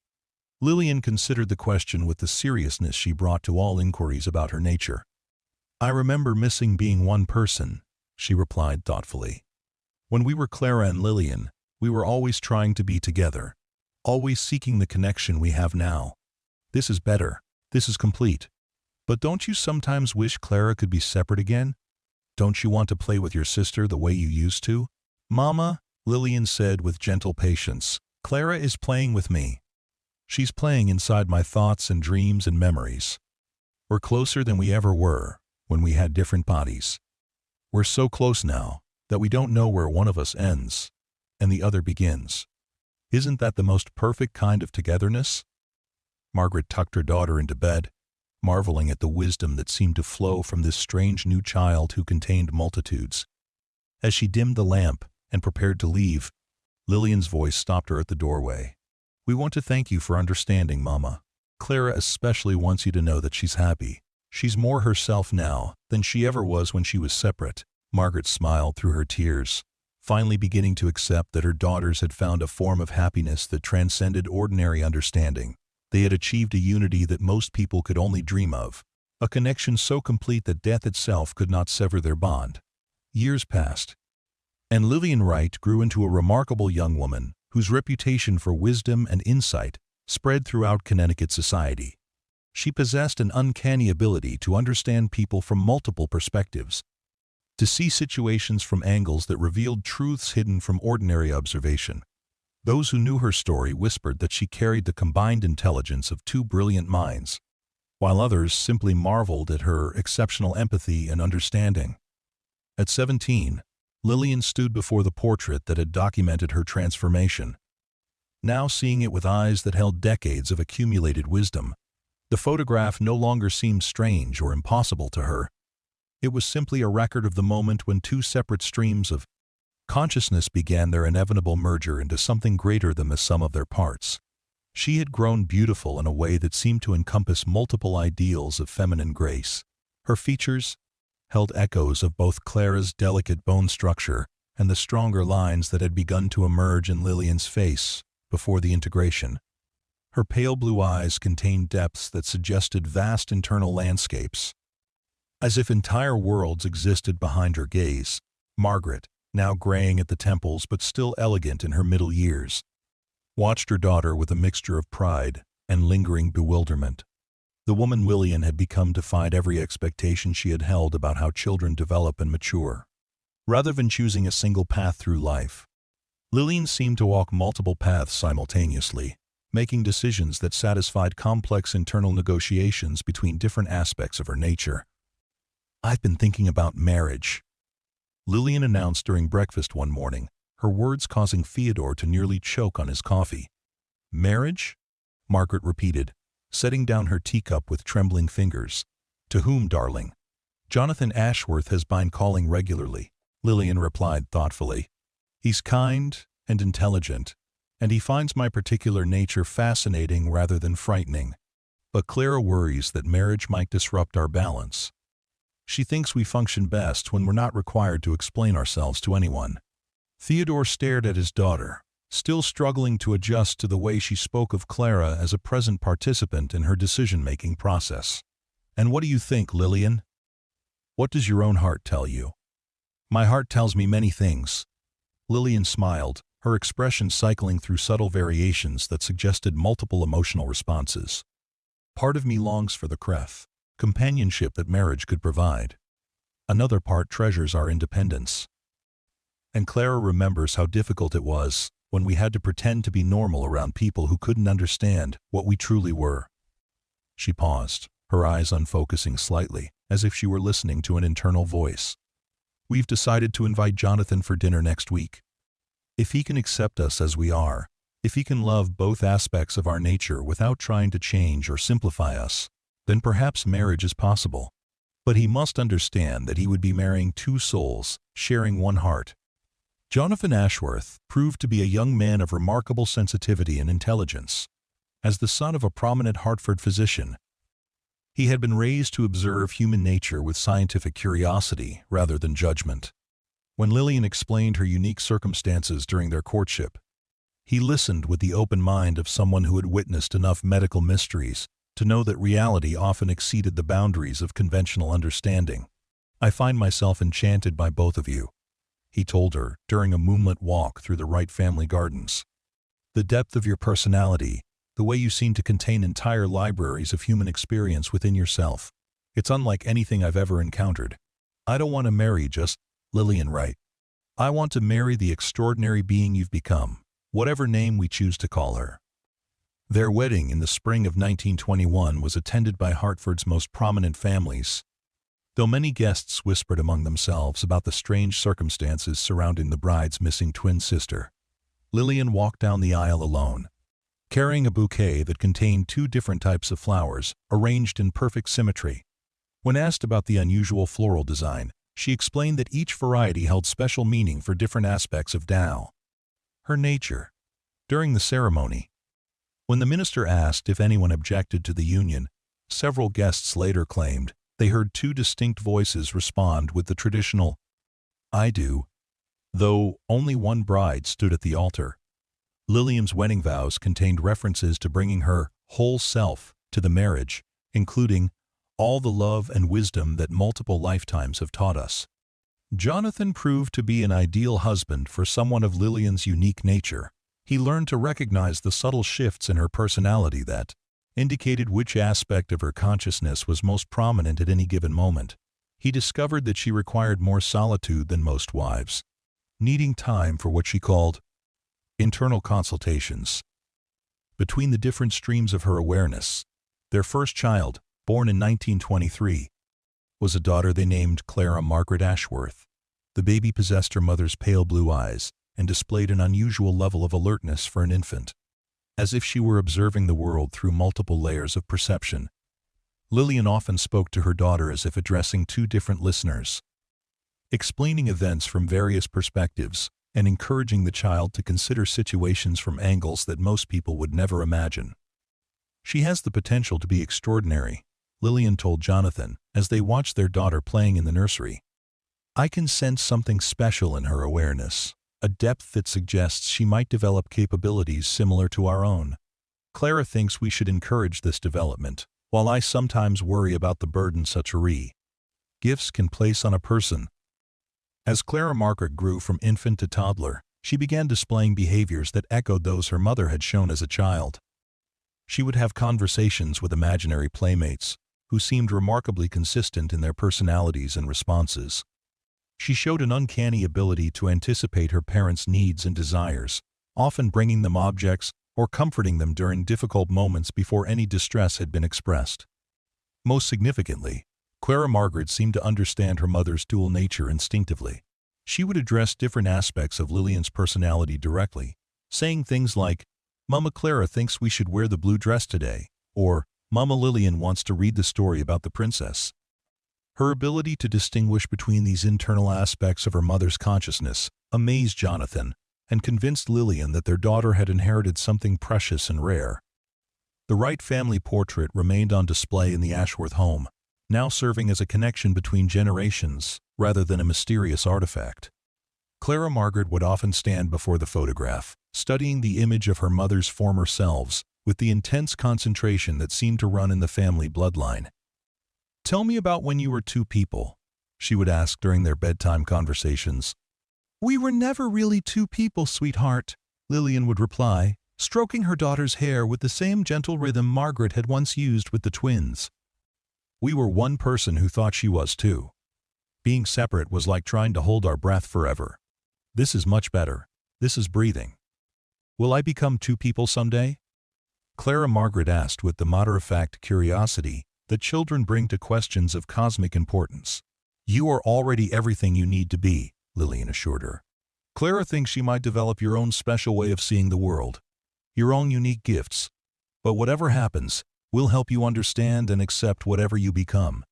Lillian considered the question with the seriousness she brought to all inquiries about her nature. "I remember missing being one person," she replied thoughtfully. "When we were Clara and Lillian, we were always trying to be together, always seeking the connection we have now. This is better, this is complete. But don't you sometimes wish Clara could be separate again? Don't you want to play with your sister the way you used to?" "Mama," Lillian said with gentle patience, "Clara is playing with me. She's playing inside my thoughts and dreams and memories. We're closer than we ever were when we had different bodies. We're so close now that we don't know where one of us ends and the other begins. Isn't that the most perfect kind of togetherness?" Margaret tucked her daughter into bed, marveling at the wisdom that seemed to flow from this strange new child who contained multitudes. As she dimmed the lamp and prepared to leave, Lillian's voice stopped her at the doorway. "We want to thank you for understanding, Mama. Clara especially wants you to know that she's happy. She's more herself now than she ever was when she was separate." Margaret smiled through her tears, finally beginning to accept that her daughters had found a form of happiness that transcended ordinary understanding. They had achieved a unity that most people could only dream of, a connection so complete that death itself could not sever their bond. Years passed, and Lillian Wright grew into a remarkable young woman whose reputation for wisdom and insight spread throughout Connecticut society. She possessed an uncanny ability to understand people from multiple perspectives, to see situations from angles that revealed truths hidden from ordinary observation. Those who knew her story whispered that she carried the combined intelligence of two brilliant minds, while others simply marveled at her exceptional empathy and understanding. At 17, Lillian stood before the portrait that had documented her transformation. Now seeing it with eyes that held decades of accumulated wisdom, the photograph no longer seemed strange or impossible to her. It was simply a record of the moment when two separate streams of consciousness began their inevitable merger into something greater than the sum of their parts. She had grown beautiful in a way that seemed to encompass multiple ideals of feminine grace. Her features held echoes of both Clara's delicate bone structure and the stronger lines that had begun to emerge in Lillian's face before the integration. Her pale blue eyes contained depths that suggested vast internal landscapes, as if entire worlds existed behind her gaze. Margaret, now graying at the temples but still elegant in her middle years, watched her daughter with a mixture of pride and lingering bewilderment. The woman Lillian had become defied every expectation she had held about how children develop and mature. rather than choosing a single path through life. Lillian seemed to walk multiple paths simultaneously, making decisions that satisfied complex internal negotiations between different aspects of her nature. "I've been thinking about marriage," Lillian announced during breakfast one morning, her words causing Theodore to nearly choke on his coffee. "Marriage?" Margaret repeated, setting down her teacup with trembling fingers. "To whom, darling?" "Jonathan Ashworth has been calling regularly," Lillian replied thoughtfully. "He's kind and intelligent, and he finds my particular nature fascinating rather than frightening. But Clara worries that marriage might disrupt our balance. She thinks we function best when we're not required to explain ourselves to anyone." Theodore stared at his daughter, still struggling to adjust to the way she spoke of Clara as a present participant in her decision-making process. "And what do you think, Lillian? What does your own heart tell you?" "My heart tells me many things." Lillian smiled, her expression cycling through subtle variations that suggested multiple emotional responses. "Part of me longs for the companionship that marriage could provide. Another part treasures our independence. And Clara remembers how difficult it was when we had to pretend to be normal around people who couldn't understand what we truly were." She paused, her eyes unfocusing slightly, as if she were listening to an internal voice. "We've decided to invite Jonathan for dinner next week. If he can accept us as we are, if he can love both aspects of our nature without trying to change or simplify us, then perhaps marriage is possible. But he must understand that he would be marrying two souls, sharing one heart." Jonathan Ashworth proved to be a young man of remarkable sensitivity and intelligence. As the son of a prominent Hartford physician, he had been raised to observe human nature with scientific curiosity rather than judgment. When Lillian explained her unique circumstances during their courtship, he listened with the open mind of someone who had witnessed enough medical mysteries to know that reality often exceeded the boundaries of conventional understanding. "I find myself enchanted by both of you," he told her during a moonlit walk through the Wright family gardens. "The depth of your personality, the way you seem to contain entire libraries of human experience within yourself. It's unlike anything I've ever encountered. I don't want to marry just Lillian Wright. I want to marry the extraordinary being you've become, whatever name we choose to call her." Their wedding in the spring of 1921 was attended by Hartford's most prominent families. Though many guests whispered among themselves about the strange circumstances surrounding the bride's missing twin sister, Lillian walked down the aisle alone, carrying a bouquet that contained two different types of flowers, arranged in perfect symmetry. When asked about the unusual floral design, she explained that each variety held special meaning for different aspects of her nature. During the ceremony, when the minister asked if anyone objected to the union, several guests later claimed they heard two distinct voices respond with the traditional, "I do," though only one bride stood at the altar. Lillian's wedding vows contained references to bringing her whole self to the marriage, including all the love and wisdom that multiple lifetimes have taught us. Jonathan proved to be an ideal husband for someone of Lillian's unique nature. He learned to recognize the subtle shifts in her personality that indicated which aspect of her consciousness was most prominent at any given moment. He discovered that she required more solitude than most wives, needing time for what she called internal consultations. Between the different streams of her awareness, their first child, born in 1923, was a daughter they named Clara Margaret Ashworth. The baby possessed her mother's pale blue eyes and displayed an unusual level of alertness for an infant, as if she were observing the world through multiple layers of perception. Lillian often spoke to her daughter as if addressing two different listeners, explaining events from various perspectives and encouraging the child to consider situations from angles that most people would never imagine. "She has the potential to be extraordinary," Lillian told Jonathan as they watched their daughter playing in the nursery. "I can sense something special in her awareness, a depth that suggests she might develop capabilities similar to our own. Clara thinks we should encourage this development, while I sometimes worry about the burden such gifts can place on a person." As Clara Margaret grew from infant to toddler, she began displaying behaviors that echoed those her mother had shown as a child. She would have conversations with imaginary playmates, who seemed remarkably consistent in their personalities and responses. She showed an uncanny ability to anticipate her parents' needs and desires, often bringing them objects or comforting them during difficult moments before any distress had been expressed. Most significantly, Clara Margaret seemed to understand her mother's dual nature instinctively. She would address different aspects of Lillian's personality directly, saying things like, "Mama Clara thinks we should wear the blue dress today," or "Mama Lillian wants to read the story about the princess." Her ability to distinguish between these internal aspects of her mother's consciousness amazed Jonathan and convinced Lillian that their daughter had inherited something precious and rare. The Wright family portrait remained on display in the Ashworth home, now serving as a connection between generations rather than a mysterious artifact. Clara Margaret would often stand before the photograph, studying the image of her mother's former selves with the intense concentration that seemed to run in the family bloodline. "Tell me about when you were two people," she would ask during their bedtime conversations. "We were never really two people, sweetheart," Lillian would reply, stroking her daughter's hair with the same gentle rhythm Margaret had once used with the twins. "We were one person who thought she was too. Being separate was like trying to hold our breath forever. This is much better. This is breathing. Will I become two people someday?" Clara Margaret asked with the matter-of-fact curiosity that children bring to questions of cosmic importance. "You are already everything you need to be," Lillian assured her. "Clara thinks you might develop your own special way of seeing the world, your own unique gifts. But whatever happens, we'll help you understand and accept whatever you become."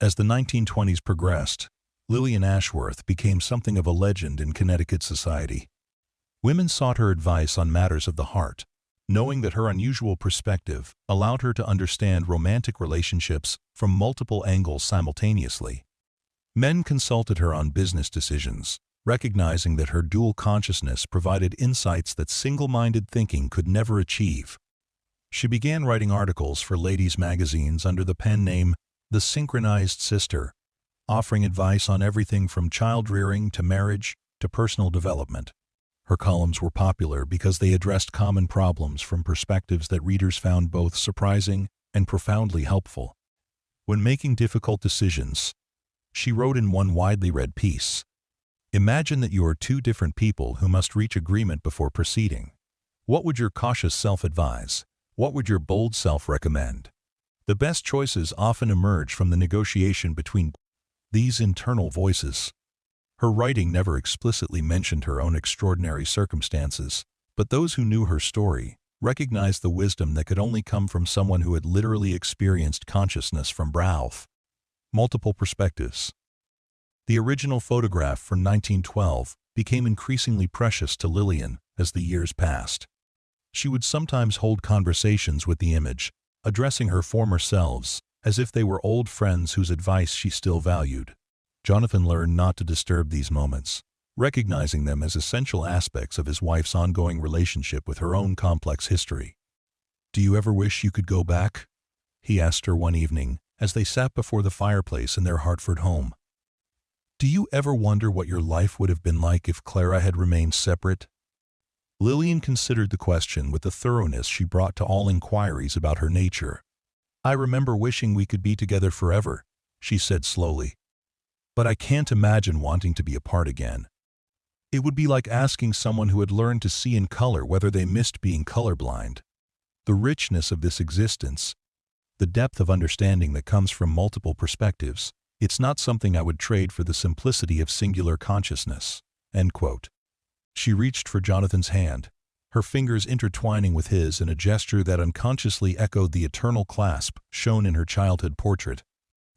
As the 1920s progressed, Lillian Ashworth became something of a legend in Connecticut society. Women sought her advice on matters of the heart, knowing that her unusual perspective allowed her to understand romantic relationships from multiple angles simultaneously. Men consulted her on business decisions, recognizing that her dual consciousness provided insights that single-minded thinking could never achieve. She began writing articles for ladies' magazines under the pen name The Synchronized Sister, offering advice on everything from child-rearing to marriage to personal development. Her columns were popular because they addressed common problems from perspectives that readers found both surprising and profoundly helpful. When making difficult decisions, she wrote in one widely read piece, "Imagine that you are two different people who must reach agreement before proceeding. What would your cautious self advise? What would your bold self recommend?" The best choices often emerge from the negotiation between these internal voices. Her writing never explicitly mentioned her own extraordinary circumstances, but those who knew her story recognized the wisdom that could only come from someone who had literally experienced consciousness from birth. Multiple perspectives. The original photograph from 1912 became increasingly precious to Lillian as the years passed. She would sometimes hold conversations with the image, addressing her former selves as if they were old friends whose advice she still valued. Jonathan learned not to disturb these moments, recognizing them as essential aspects of his wife's ongoing relationship with her own complex history. "Do you ever wish you could go back?" he asked her one evening as they sat before the fireplace in their Hartford home. "Do you ever wonder what your life would have been like if Clara had remained separate?" Lillian considered the question with the thoroughness she brought to all inquiries about her nature. "I remember wishing we could be together forever," she said slowly. "But I can't imagine wanting to be apart again. It would be like asking someone who had learned to see in color whether they missed being colorblind. The richness of this existence, the depth of understanding that comes from multiple perspectives, it's not something I would trade for the simplicity of singular consciousness." End quote. She reached for Jonathan's hand, her fingers intertwining with his in a gesture that unconsciously echoed the eternal clasp shown in her childhood portrait.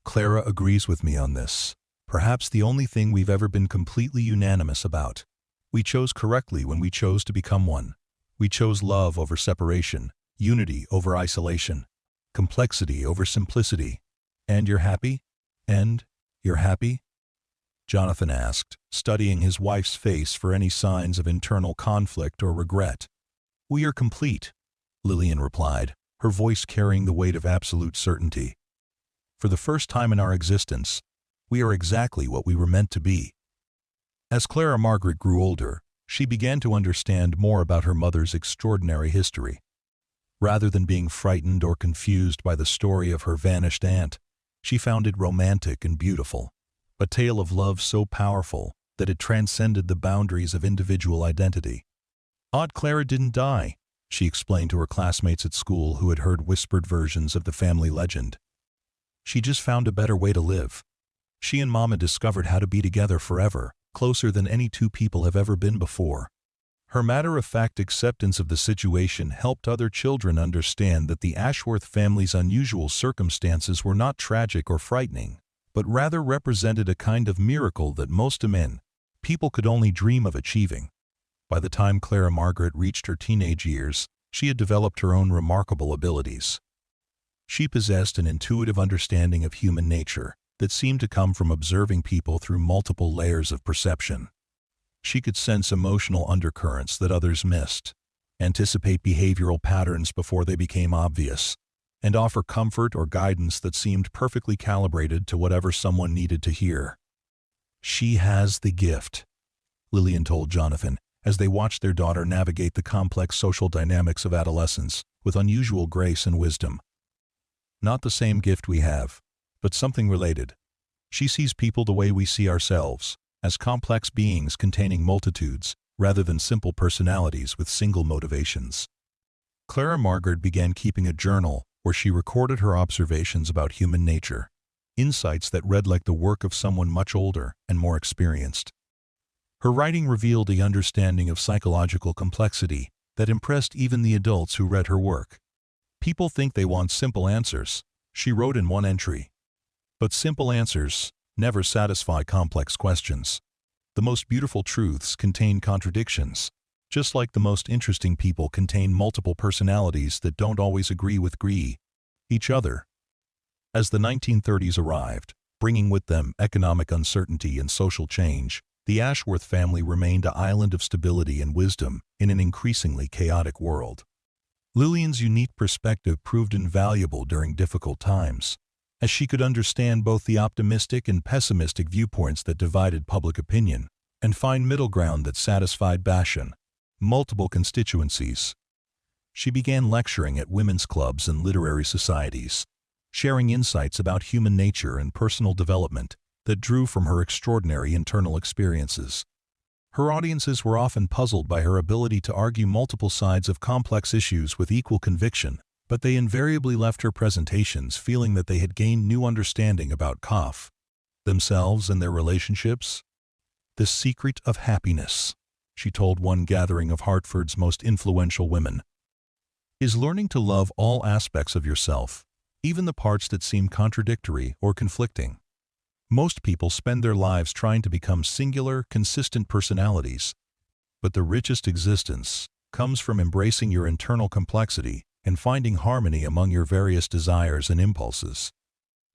"Clara agrees with me on this. Perhaps the only thing we've ever been completely unanimous about. We chose correctly when we chose to become one. We chose love over separation, unity over isolation, complexity over simplicity. And you're happy? And you're happy?" Jonathan asked, studying his wife's face for any signs of internal conflict or regret. "We are complete," Lillian replied, her voice carrying the weight of absolute certainty. "For the first time in our existence, we are exactly what we were meant to be." As Clara Margaret grew older, she began to understand more about her mother's extraordinary history. Rather than being frightened or confused by the story of her vanished aunt, she found it romantic and beautiful. a tale of love so powerful that it transcended the boundaries of individual identity. Aunt Clara didn't die, she explained to her classmates at school who had heard whispered versions of the family legend. She just found a better way to live. She and Mama discovered how to be together forever, closer than any two people have ever been before. Her matter-of-fact acceptance of the situation helped other children understand that the Ashworth family's unusual circumstances were not tragic or frightening, but rather represented a kind of miracle that most people could only dream of achieving. By the time Clara Margaret reached her teenage years, she had developed her own remarkable abilities. She possessed an intuitive understanding of human nature that seemed to come from observing people through multiple layers of perception. She could sense emotional undercurrents that others missed, anticipate behavioral patterns before they became obvious, and offer comfort or guidance that seemed perfectly calibrated to whatever someone needed to hear. "She has the gift," Lillian told Jonathan, as they watched their daughter navigate the complex social dynamics of adolescence with unusual grace and wisdom. "Not the same gift we have, but something related. She sees people the way we see ourselves, as complex beings containing multitudes, rather than simple personalities with single motivations." Clara Margaret began keeping a journal where she recorded her observations about human nature, insights that read like the work of someone much older and more experienced. Her writing revealed a understanding of psychological complexity that impressed even the adults who read her work. "People think they want simple answers," she wrote in one entry. "But simple answers never satisfy complex questions. The most beautiful truths contain contradictions, just like the most interesting people contain multiple personalities that don't always agree with each other." As the 1930s arrived, bringing with them economic uncertainty and social change, the Ashworth family remained an island of stability and wisdom in an increasingly chaotic world. Lillian's unique perspective proved invaluable during difficult times, as she could understand both the optimistic and pessimistic viewpoints that divided public opinion, and find middle ground that satisfied multiple constituencies. She began lecturing at women's clubs and literary societies, sharing insights about human nature and personal development that drew from her extraordinary internal experiences. Her audiences were often puzzled by her ability to argue multiple sides of complex issues with equal conviction, but they invariably left her presentations feeling that they had gained new understanding about themselves and their relationships. "The secret of happiness," she told one gathering of Hartford's most influential women, "is learning to love all aspects of yourself, even the parts that seem contradictory or conflicting. Most people spend their lives trying to become singular, consistent personalities, but the richest existence comes from embracing your internal complexity and finding harmony among your various desires and impulses."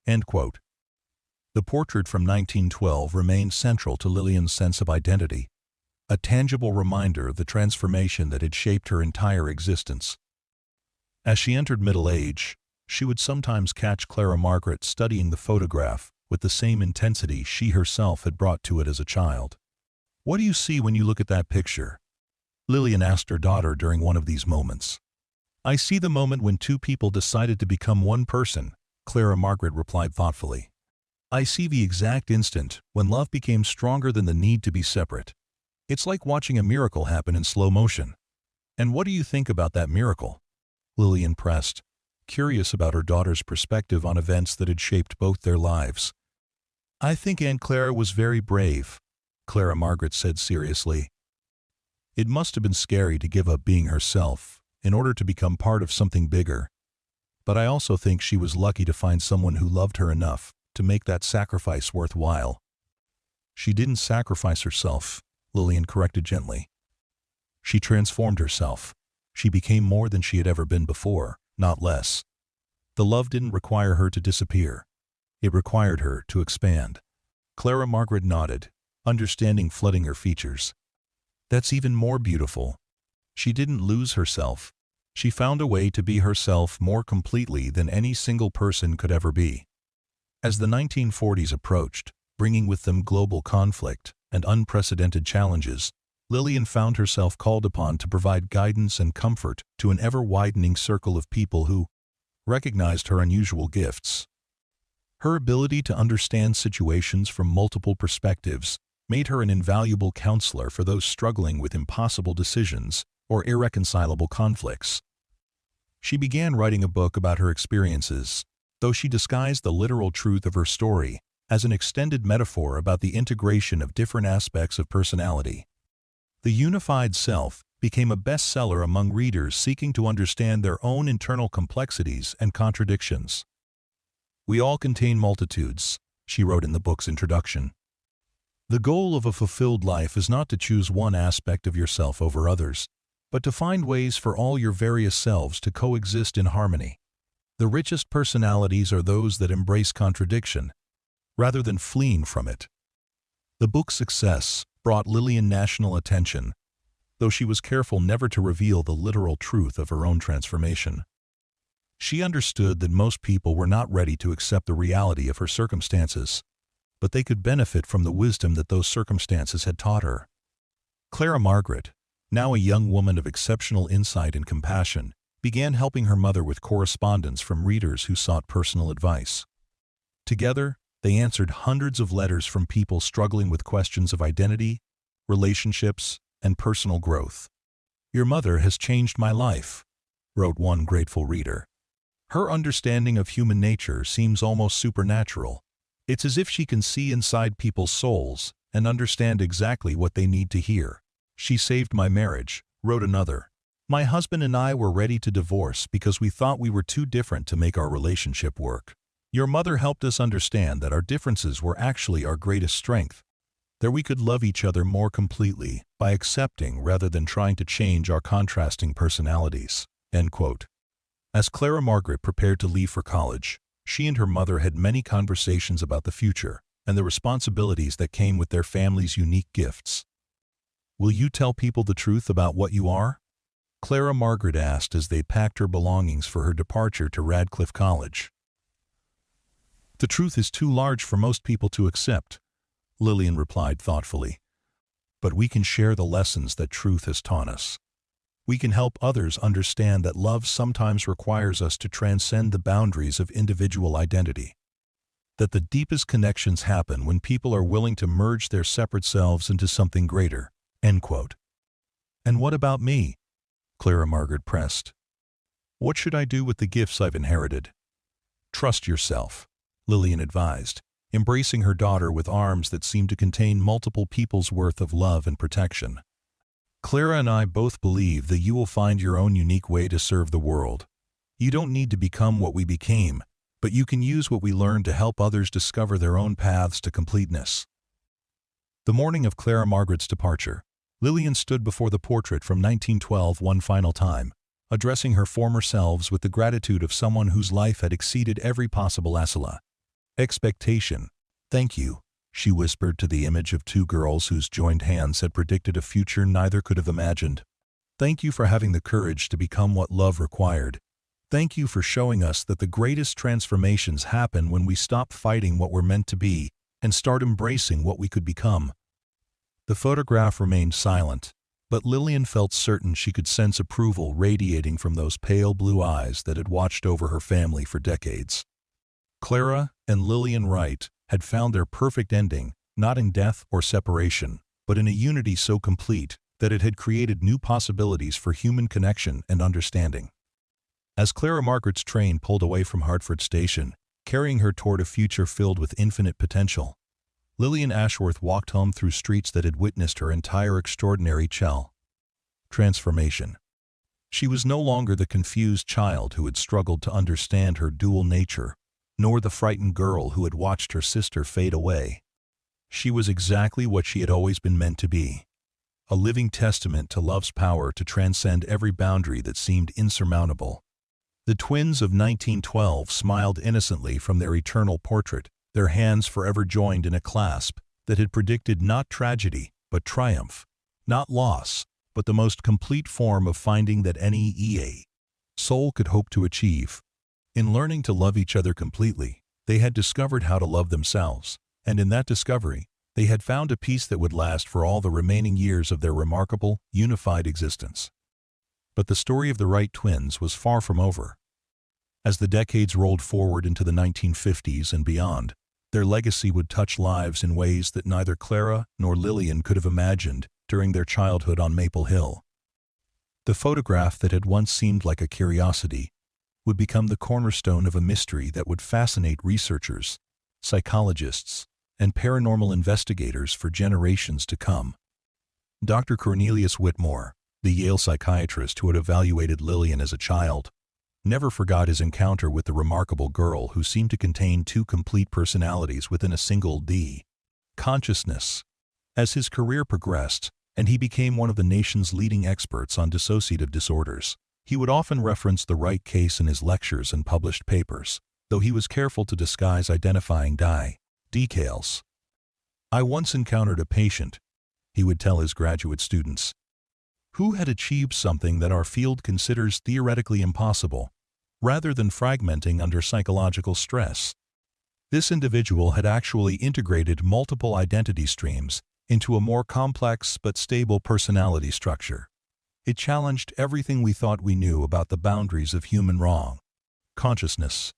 End quote. The portrait from 1912 remained central to Lillian's sense of identity, a tangible reminder of the transformation that had shaped her entire existence. As she entered middle age, she would sometimes catch Clara Margaret studying the photograph with the same intensity she herself had brought to it as a child. "What do you see when you look at that picture?" Lillian asked her daughter during one of these moments. "I see the moment when two people decided to become one person," Clara Margaret replied thoughtfully. "I see the exact instant when love became stronger than the need to be separate. It's like watching a miracle happen in slow motion." "And what do you think about that miracle?" Lillian pressed, curious about her daughter's perspective on events that had shaped both their lives. "I think Aunt Clara was very brave," Clara Margaret said seriously. "It must have been scary to give up being herself in order to become part of something bigger. But I also think she was lucky to find someone who loved her enough to make that sacrifice worthwhile." "She didn't sacrifice herself," Lillian corrected gently. "She transformed herself. She became more than she had ever been before, not less. The love didn't require her to disappear. It required her to expand." Clara Margaret nodded, understanding flooding her features. "That's even more beautiful. She didn't lose herself. She found a way to be herself more completely than any single person could ever be." As the 1940s approached, bringing with them global conflict and unprecedented challenges, Lillian found herself called upon to provide guidance and comfort to an ever-widening circle of people who recognized her unusual gifts. Her ability to understand situations from multiple perspectives made her an invaluable counselor for those struggling with impossible decisions or irreconcilable conflicts. She began writing a book about her experiences, though she disguised the literal truth of her story as an extended metaphor about the integration of different aspects of personality. The Unified Self became a bestseller among readers seeking to understand their own internal complexities and contradictions. "We all contain multitudes," she wrote in the book's introduction. "The goal of a fulfilled life is not to choose one aspect of yourself over others, but to find ways for all your various selves to coexist in harmony. The richest personalities are those that embrace contradiction, rather than fleeing from it." The book's success brought Lillian national attention, though she was careful never to reveal the literal truth of her own transformation. She understood that most people were not ready to accept the reality of her circumstances, but they could benefit from the wisdom that those circumstances had taught her. Clara Margaret, now a young woman of exceptional insight and compassion, began helping her mother with correspondence from readers who sought personal advice. Together, they answered hundreds of letters from people struggling with questions of identity, relationships, and personal growth. "Your mother has changed my life," wrote one grateful reader. "Her understanding of human nature seems almost supernatural. It's as if she can see inside people's souls and understand exactly what they need to hear. She saved my marriage," wrote another. "My husband and I were ready to divorce because we thought we were too different to make our relationship work. Your mother helped us understand that our differences were actually our greatest strength, that we could love each other more completely by accepting rather than trying to change our contrasting personalities." End quote. As Clara Margaret prepared to leave for college, she and her mother had many conversations about the future and the responsibilities that came with their family's unique gifts. "Will you tell people the truth about what you are?" Clara Margaret asked as they packed her belongings for her departure to Radcliffe College. "The truth is too large for most people to accept," Lillian replied thoughtfully. "But we can share the lessons that truth has taught us. We can help others understand that love sometimes requires us to transcend the boundaries of individual identity. That the deepest connections happen when people are willing to merge their separate selves into something greater." End quote. "And what about me?" Clara Margaret pressed. "What should I do with the gifts I've inherited?" "Trust yourself," Lillian advised, embracing her daughter with arms that seemed to contain multiple people's worth of love and protection. "Clara and I both believe that you will find your own unique way to serve the world. You don't need to become what we became, but you can use what we learned to help others discover their own paths to completeness." The morning of Clara Margaret's departure, Lillian stood before the portrait from 1912 one final time, addressing her former selves with the gratitude of someone whose life had exceeded every possible expectation. "Thank you," she whispered to the image of two girls whose joined hands had predicted a future neither could have imagined. "Thank you for having the courage to become what love required. Thank you for showing us that the greatest transformations happen when we stop fighting what we're meant to be and start embracing what we could become." The photograph remained silent, but Lillian felt certain she could sense approval radiating from those pale blue eyes that had watched over her family for decades. Clara and Lillian Wright had found their perfect ending, not in death or separation, but in a unity so complete that it had created new possibilities for human connection and understanding. As Clara Margaret's train pulled away from Hartford Station, carrying her toward a future filled with infinite potential, Lillian Ashworth walked home through streets that had witnessed her entire extraordinary transformation. She was no longer the confused child who had struggled to understand her dual nature, nor the frightened girl who had watched her sister fade away. She was exactly what she had always been meant to be, a living testament to love's power to transcend every boundary that seemed insurmountable. The twins of 1912 smiled innocently from their eternal portrait, their hands forever joined in a clasp that had predicted not tragedy, but triumph, not loss, but the most complete form of finding that any soul could hope to achieve. In learning to love each other completely, they had discovered how to love themselves, and in that discovery, they had found a peace that would last for all the remaining years of their remarkable, unified existence. But the story of the Wright twins was far from over. As the decades rolled forward into the 1950s and beyond, their legacy would touch lives in ways that neither Clara nor Lillian could have imagined during their childhood on Maple Hill. The photograph that had once seemed like a curiosity would become the cornerstone of a mystery that would fascinate researchers, psychologists, and paranormal investigators for generations to come. Dr. Cornelius Whitmore, the Yale psychiatrist who had evaluated Lillian as a child, never forgot his encounter with the remarkable girl who seemed to contain two complete personalities within a single consciousness. As his career progressed, and he became one of the nation's leading experts on dissociative disorders, he would often reference the right case in his lectures and published papers, though he was careful to disguise identifying details. "I once encountered a patient," he would tell his graduate students, "who had achieved something that our field considers theoretically impossible, rather than fragmenting under psychological stress. This individual had actually integrated multiple identity streams into a more complex but stable personality structure. It challenged everything we thought we knew about the boundaries of human consciousness."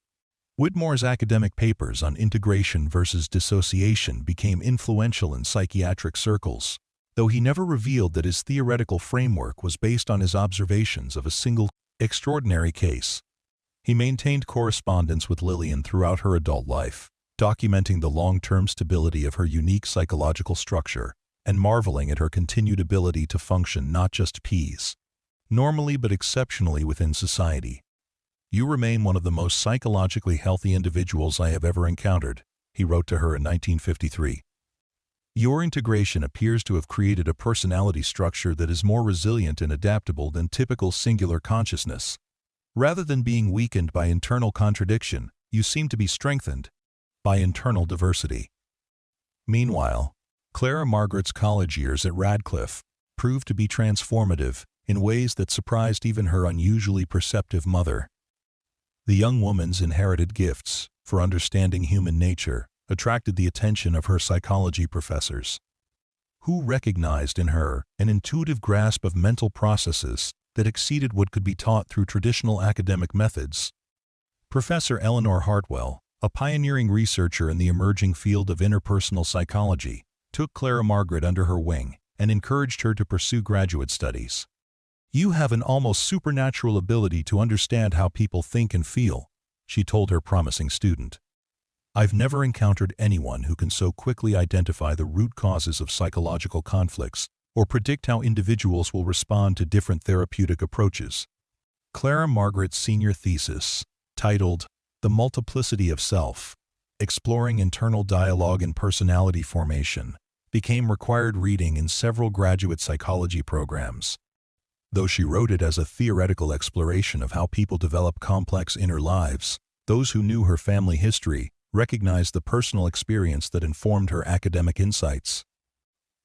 Whitmore's academic papers on integration versus dissociation became influential in psychiatric circles, though he never revealed that his theoretical framework was based on his observations of a single, extraordinary case. He maintained correspondence with Lillian throughout her adult life, documenting the long-term stability of her unique psychological structure and marveling at her continued ability to function not just normally but exceptionally within society. "You remain one of the most psychologically healthy individuals I have ever encountered," he wrote to her in 1953. "Your integration appears to have created a personality structure that is more resilient and adaptable than typical singular consciousness. Rather than being weakened by internal contradiction, you seem to be strengthened by internal diversity." Meanwhile, Clara Margaret's college years at Radcliffe proved to be transformative in ways that surprised even her unusually perceptive mother. The young woman's inherited gifts for understanding human nature attracted the attention of her psychology professors, who recognized in her an intuitive grasp of mental processes that exceeded what could be taught through traditional academic methods. Professor Eleanor Hartwell, a pioneering researcher in the emerging field of interpersonal psychology, took Clara Margaret under her wing and encouraged her to pursue graduate studies. "You have an almost supernatural ability to understand how people think and feel," she told her promising student. "I've never encountered anyone who can so quickly identify the root causes of psychological conflicts or predict how individuals will respond to different therapeutic approaches." Clara Margaret's senior thesis, titled "The Multiplicity of Self: Exploring Internal Dialogue and Personality Formation," became required reading in several graduate psychology programs. Though she wrote it as a theoretical exploration of how people develop complex inner lives, those who knew her family history recognized the personal experience that informed her academic insights.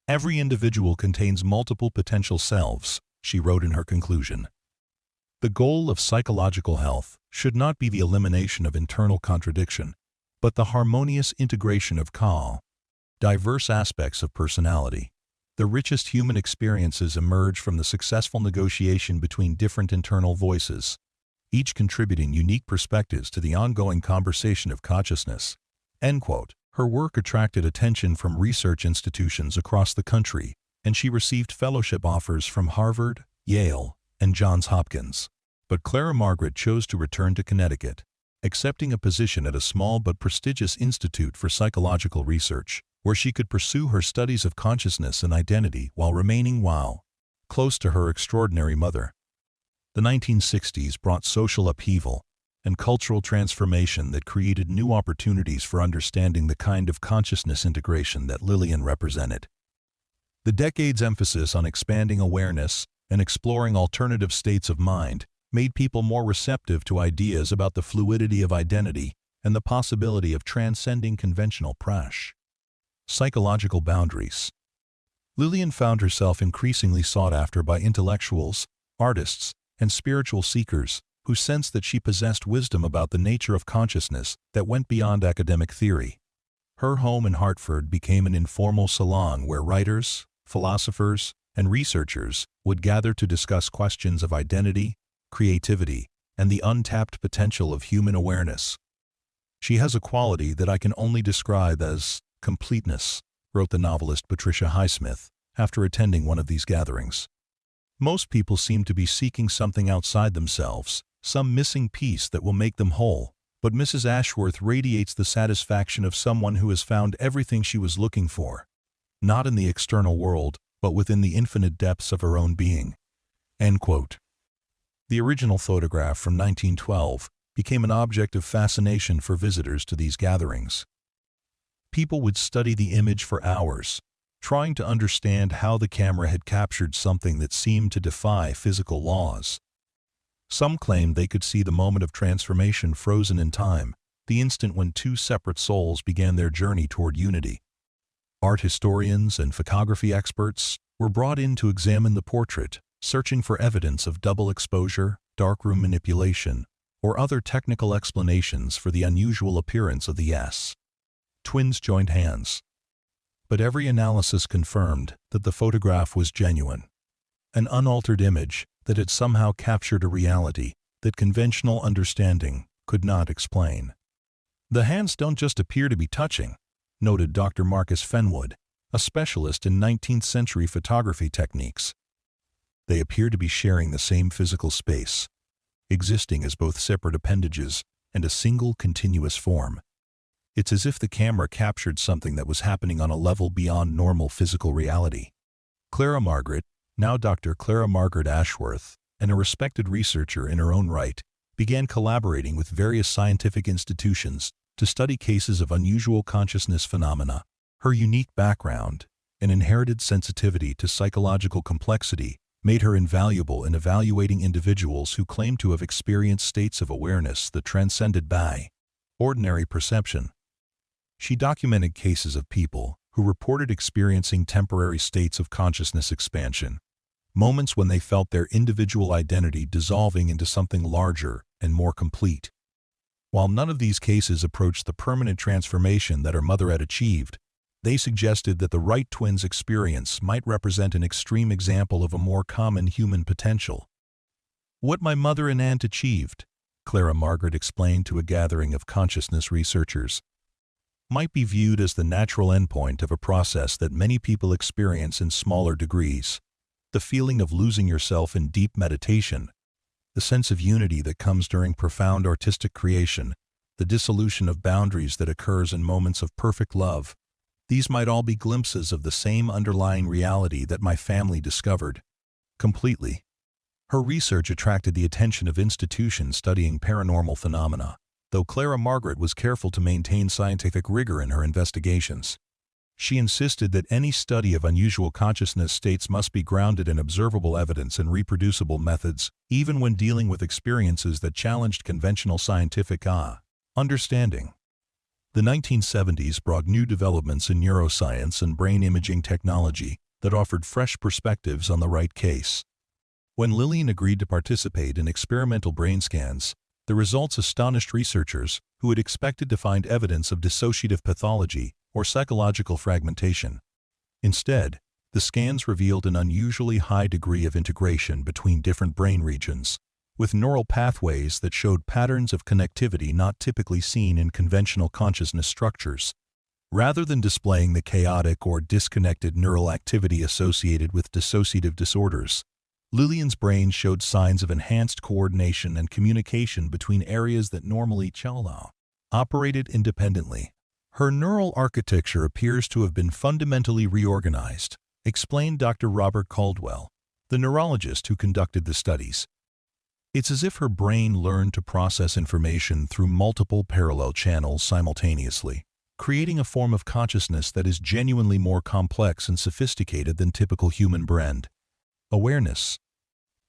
"Every individual contains multiple potential selves," she wrote in her conclusion. "The goal of psychological health should not be the elimination of internal contradiction, but the harmonious integration of diverse aspects of personality. The richest human experiences emerge from the successful negotiation between different internal voices, each contributing unique perspectives to the ongoing conversation of consciousness." End quote. Her work attracted attention from research institutions across the country, and she received fellowship offers from Harvard, Yale, and Johns Hopkins. But Clara Margaret chose to return to Connecticut, accepting a position at a small but prestigious institute for psychological research, where she could pursue her studies of consciousness and identity while remaining close to her extraordinary mother. The 1960s brought social upheaval and cultural transformation that created new opportunities for understanding the kind of consciousness integration that Lillian represented. The decade's emphasis on expanding awareness and exploring alternative states of mind made people more receptive to ideas about the fluidity of identity and the possibility of transcending conventional psychological boundaries. Lillian found herself increasingly sought after by intellectuals, artists, and spiritual seekers who sensed that she possessed wisdom about the nature of consciousness that went beyond academic theory. Her home in Hartford became an informal salon where writers, philosophers, and researchers would gather to discuss questions of identity, creativity, and the untapped potential of human awareness. She has a quality that I can only describe as completeness, wrote the novelist Patricia Highsmith after attending one of these gatherings. Most people seem to be seeking something outside themselves, some missing piece that will make them whole, but Mrs. Ashworth radiates the satisfaction of someone who has found everything she was looking for, not in the external world, but within the infinite depths of her own being." End quote. The original photograph from 1912 became an object of fascination for visitors to these gatherings. People would study the image for hours, trying to understand how the camera had captured something that seemed to defy physical laws. Some claimed they could see the moment of transformation frozen in time, the instant when two separate souls began their journey toward unity. Art historians and photography experts were brought in to examine the portrait, searching for evidence of double exposure, darkroom manipulation, or other technical explanations for the unusual appearance of the twins' joined hands. But every analysis confirmed that the photograph was genuine, an unaltered image that had somehow captured a reality that conventional understanding could not explain. "The hands don't just appear to be touching," noted Dr. Marcus Fenwood, a specialist in 19th century photography techniques. "They appear to be sharing the same physical space, existing as both separate appendages and a single continuous form. It's as if the camera captured something that was happening on a level beyond normal physical reality." Clara Margaret, now Dr. Clara Margaret Ashworth, and a respected researcher in her own right, began collaborating with various scientific institutions to study cases of unusual consciousness phenomena. Her unique background and inherited sensitivity to psychological complexity made her invaluable in evaluating individuals who claimed to have experienced states of awareness that transcended ordinary perception. She documented cases of people who reported experiencing temporary states of consciousness expansion, moments when they felt their individual identity dissolving into something larger and more complete. While none of these cases approached the permanent transformation that her mother had achieved, they suggested that the Wright twins' experience might represent an extreme example of a more common human potential. "What my mother and aunt achieved," Clara Margaret explained to a gathering of consciousness researchers, "might be viewed as the natural endpoint of a process that many people experience in smaller degrees. The feeling of losing yourself in deep meditation, the sense of unity that comes during profound artistic creation, the dissolution of boundaries that occurs in moments of perfect love. These might all be glimpses of the same underlying reality that my family discovered completely." Her research attracted the attention of institutions studying paranormal phenomena, though Clara Margaret was careful to maintain scientific rigor in her investigations. She insisted that any study of unusual consciousness states must be grounded in observable evidence and reproducible methods, even when dealing with experiences that challenged conventional scientific understanding. The 1970s brought new developments in neuroscience and brain imaging technology that offered fresh perspectives on the Wright case. When Lillian agreed to participate in experimental brain scans, the results astonished researchers who had expected to find evidence of dissociative pathology or psychological fragmentation. Instead, the scans revealed an unusually high degree of integration between different brain regions, with neural pathways that showed patterns of connectivity not typically seen in conventional consciousness structures. Rather than displaying the chaotic or disconnected neural activity associated with dissociative disorders, Lillian's brain showed signs of enhanced coordination and communication between areas that normally operated independently. "Her neural architecture appears to have been fundamentally reorganized," explained Dr. Robert Caldwell, the neurologist who conducted the studies. "It's as if her brain learned to process information through multiple parallel channels simultaneously, creating a form of consciousness that is genuinely more complex and sophisticated than typical human brain awareness."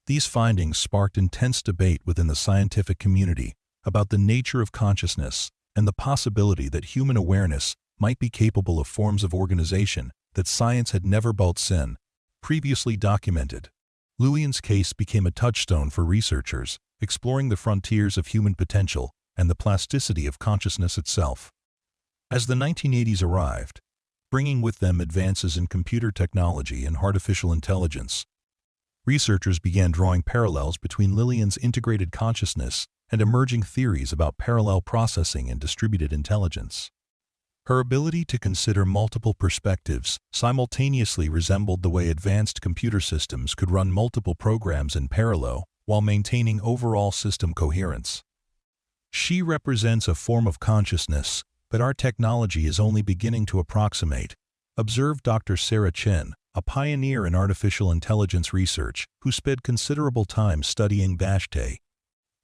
These findings sparked intense debate within the scientific community about the nature of consciousness and the possibility that human awareness might be capable of forms of organization that science had never previously documented. Lillian's case became a touchstone for researchers, exploring the frontiers of human potential and the plasticity of consciousness itself. As the 1980s arrived, bringing with them advances in computer technology and artificial intelligence, Researchers began drawing parallels between Lillian's integrated consciousness and emerging theories about parallel processing and distributed intelligence. Her ability to consider multiple perspectives simultaneously resembled the way advanced computer systems could run multiple programs in parallel while maintaining overall system coherence. She represents a form of consciousness, but our technology is only beginning to approximate, observed Dr. Sarah Chen, a pioneer in artificial intelligence research who spent considerable time studying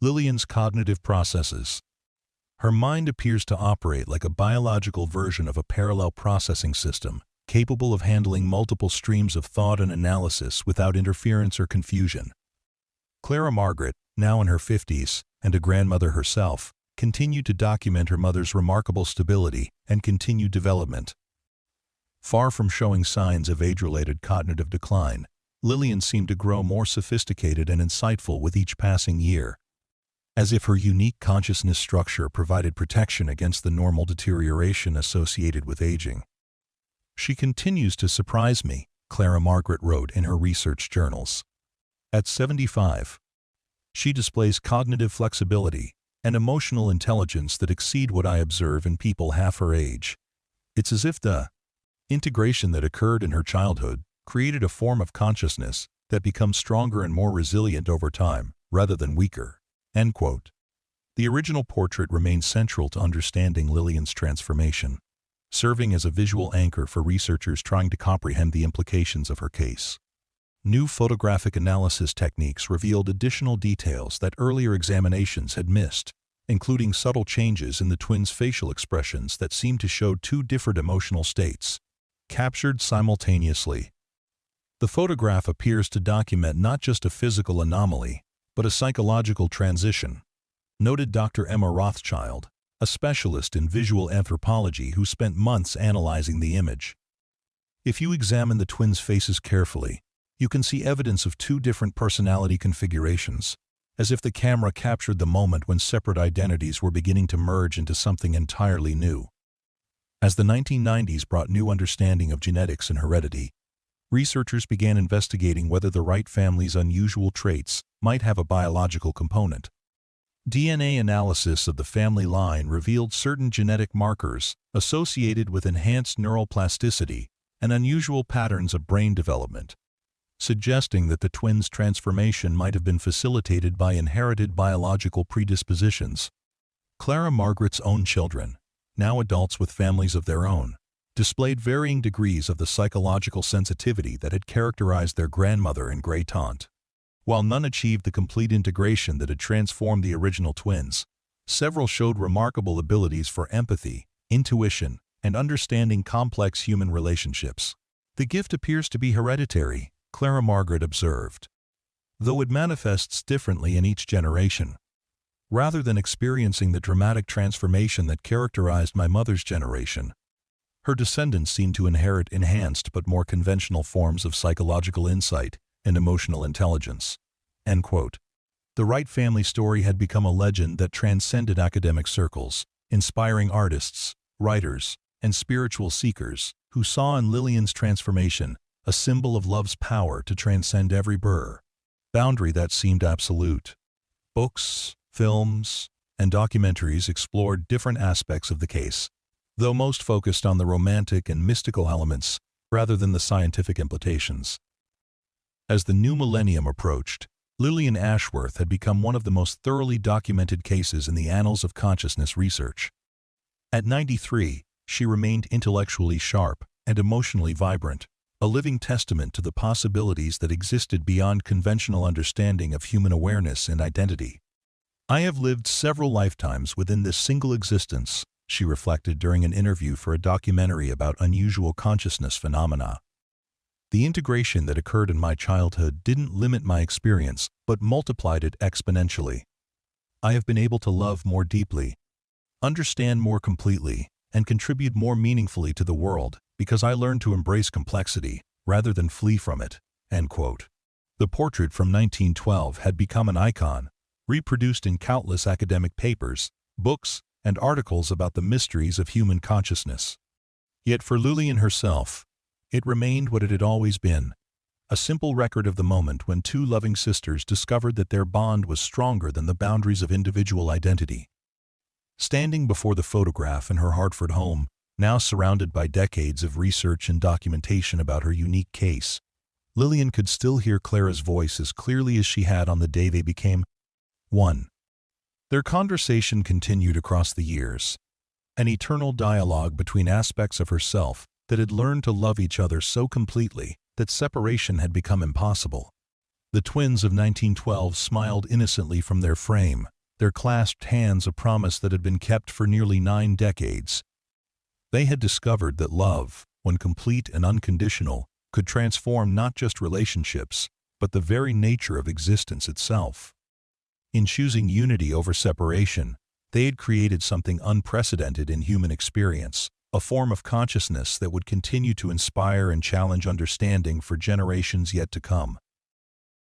Lillian's cognitive processes. Her mind appears to operate like a biological version of a parallel processing system, capable of handling multiple streams of thought and analysis without interference or confusion. Clara Margaret, now in her 50s, and a grandmother herself, continued to document her mother's remarkable stability and continued development. Far from showing signs of age-related cognitive decline, Lillian seemed to grow more sophisticated and insightful with each passing year, as if her unique consciousness structure provided protection against the normal deterioration associated with aging. "She continues to surprise me," Clara Margaret wrote in her research journals. At 75, she displays cognitive flexibility and emotional intelligence that exceed what I observe in people half her age. It's as if the integration that occurred in her childhood created a form of consciousness that becomes stronger and more resilient over time, rather than weaker." End quote. The original portrait remains central to understanding Lillian's transformation, serving as a visual anchor for researchers trying to comprehend the implications of her case. New photographic analysis techniques revealed additional details that earlier examinations had missed, including subtle changes in the twins' facial expressions that seemed to show two different emotional states, captured simultaneously. The photograph appears to document not just a physical anomaly, but a psychological transition, noted Dr. Emma Rothschild, a specialist in visual anthropology who spent months analyzing the image. If you examine the twins' faces carefully, you can see evidence of two different personality configurations, as if the camera captured the moment when separate identities were beginning to merge into something entirely new. As the 1990s brought new understanding of genetics and heredity, researchers began investigating whether the Wright family's unusual traits might have a biological component. DNA analysis of the family line revealed certain genetic markers associated with enhanced neural plasticity and unusual patterns of brain development, suggesting that the twins' transformation might have been facilitated by inherited biological predispositions. Clara Margaret's own children, now adults with families of their own, displayed varying degrees of the psychological sensitivity that had characterized their grandmother and great-aunt. While none achieved the complete integration that had transformed the original twins, several showed remarkable abilities for empathy, intuition, and understanding complex human relationships. "The gift appears to be hereditary," Clara Margaret observed, "though it manifests differently in each generation. Rather than experiencing the dramatic transformation that characterized my mother's generation, her descendants seem to inherit enhanced but more conventional forms of psychological insight and emotional intelligence." End quote. The Wright family story had become a legend that transcended academic circles, inspiring artists, writers, and spiritual seekers who saw in Lillian's transformation a symbol of love's power to transcend every boundary that seemed absolute. Books, films, and documentaries explored different aspects of the case, though most focused on the romantic and mystical elements rather than the scientific implications. As the new millennium approached, Lillian Ashworth had become one of the most thoroughly documented cases in the annals of consciousness research. At 93, she remained intellectually sharp and emotionally vibrant, a living testament to the possibilities that existed beyond conventional understanding of human awareness and identity. "I have lived several lifetimes within this single existence," she reflected during an interview for a documentary about unusual consciousness phenomena. "The integration that occurred in my childhood didn't limit my experience, but multiplied it exponentially. I have been able to love more deeply, understand more completely, and contribute more meaningfully to the world because I learned to embrace complexity rather than flee from it." End quote. The portrait from 1912 had become an icon, reproduced in countless academic papers, books, and articles about the mysteries of human consciousness. Yet for Lillian herself, it remained what it had always been, a simple record of the moment when two loving sisters discovered that their bond was stronger than the boundaries of individual identity. Standing before the photograph in her Hartford home, now surrounded by decades of research and documentation about her unique case, Lillian could still hear Clara's voice as clearly as she had on the day they became one. Their conversation continued across the years, an eternal dialogue between aspects of herself that had learned to love each other so completely that separation had become impossible. The twins of 1912 smiled innocently from their frame, their clasped hands a promise that had been kept for nearly 9 decades. They had discovered that love, when complete and unconditional, could transform not just relationships, but the very nature of existence itself. In choosing unity over separation, they had created something unprecedented in human experience, a form of consciousness that would continue to inspire and challenge understanding for generations yet to come.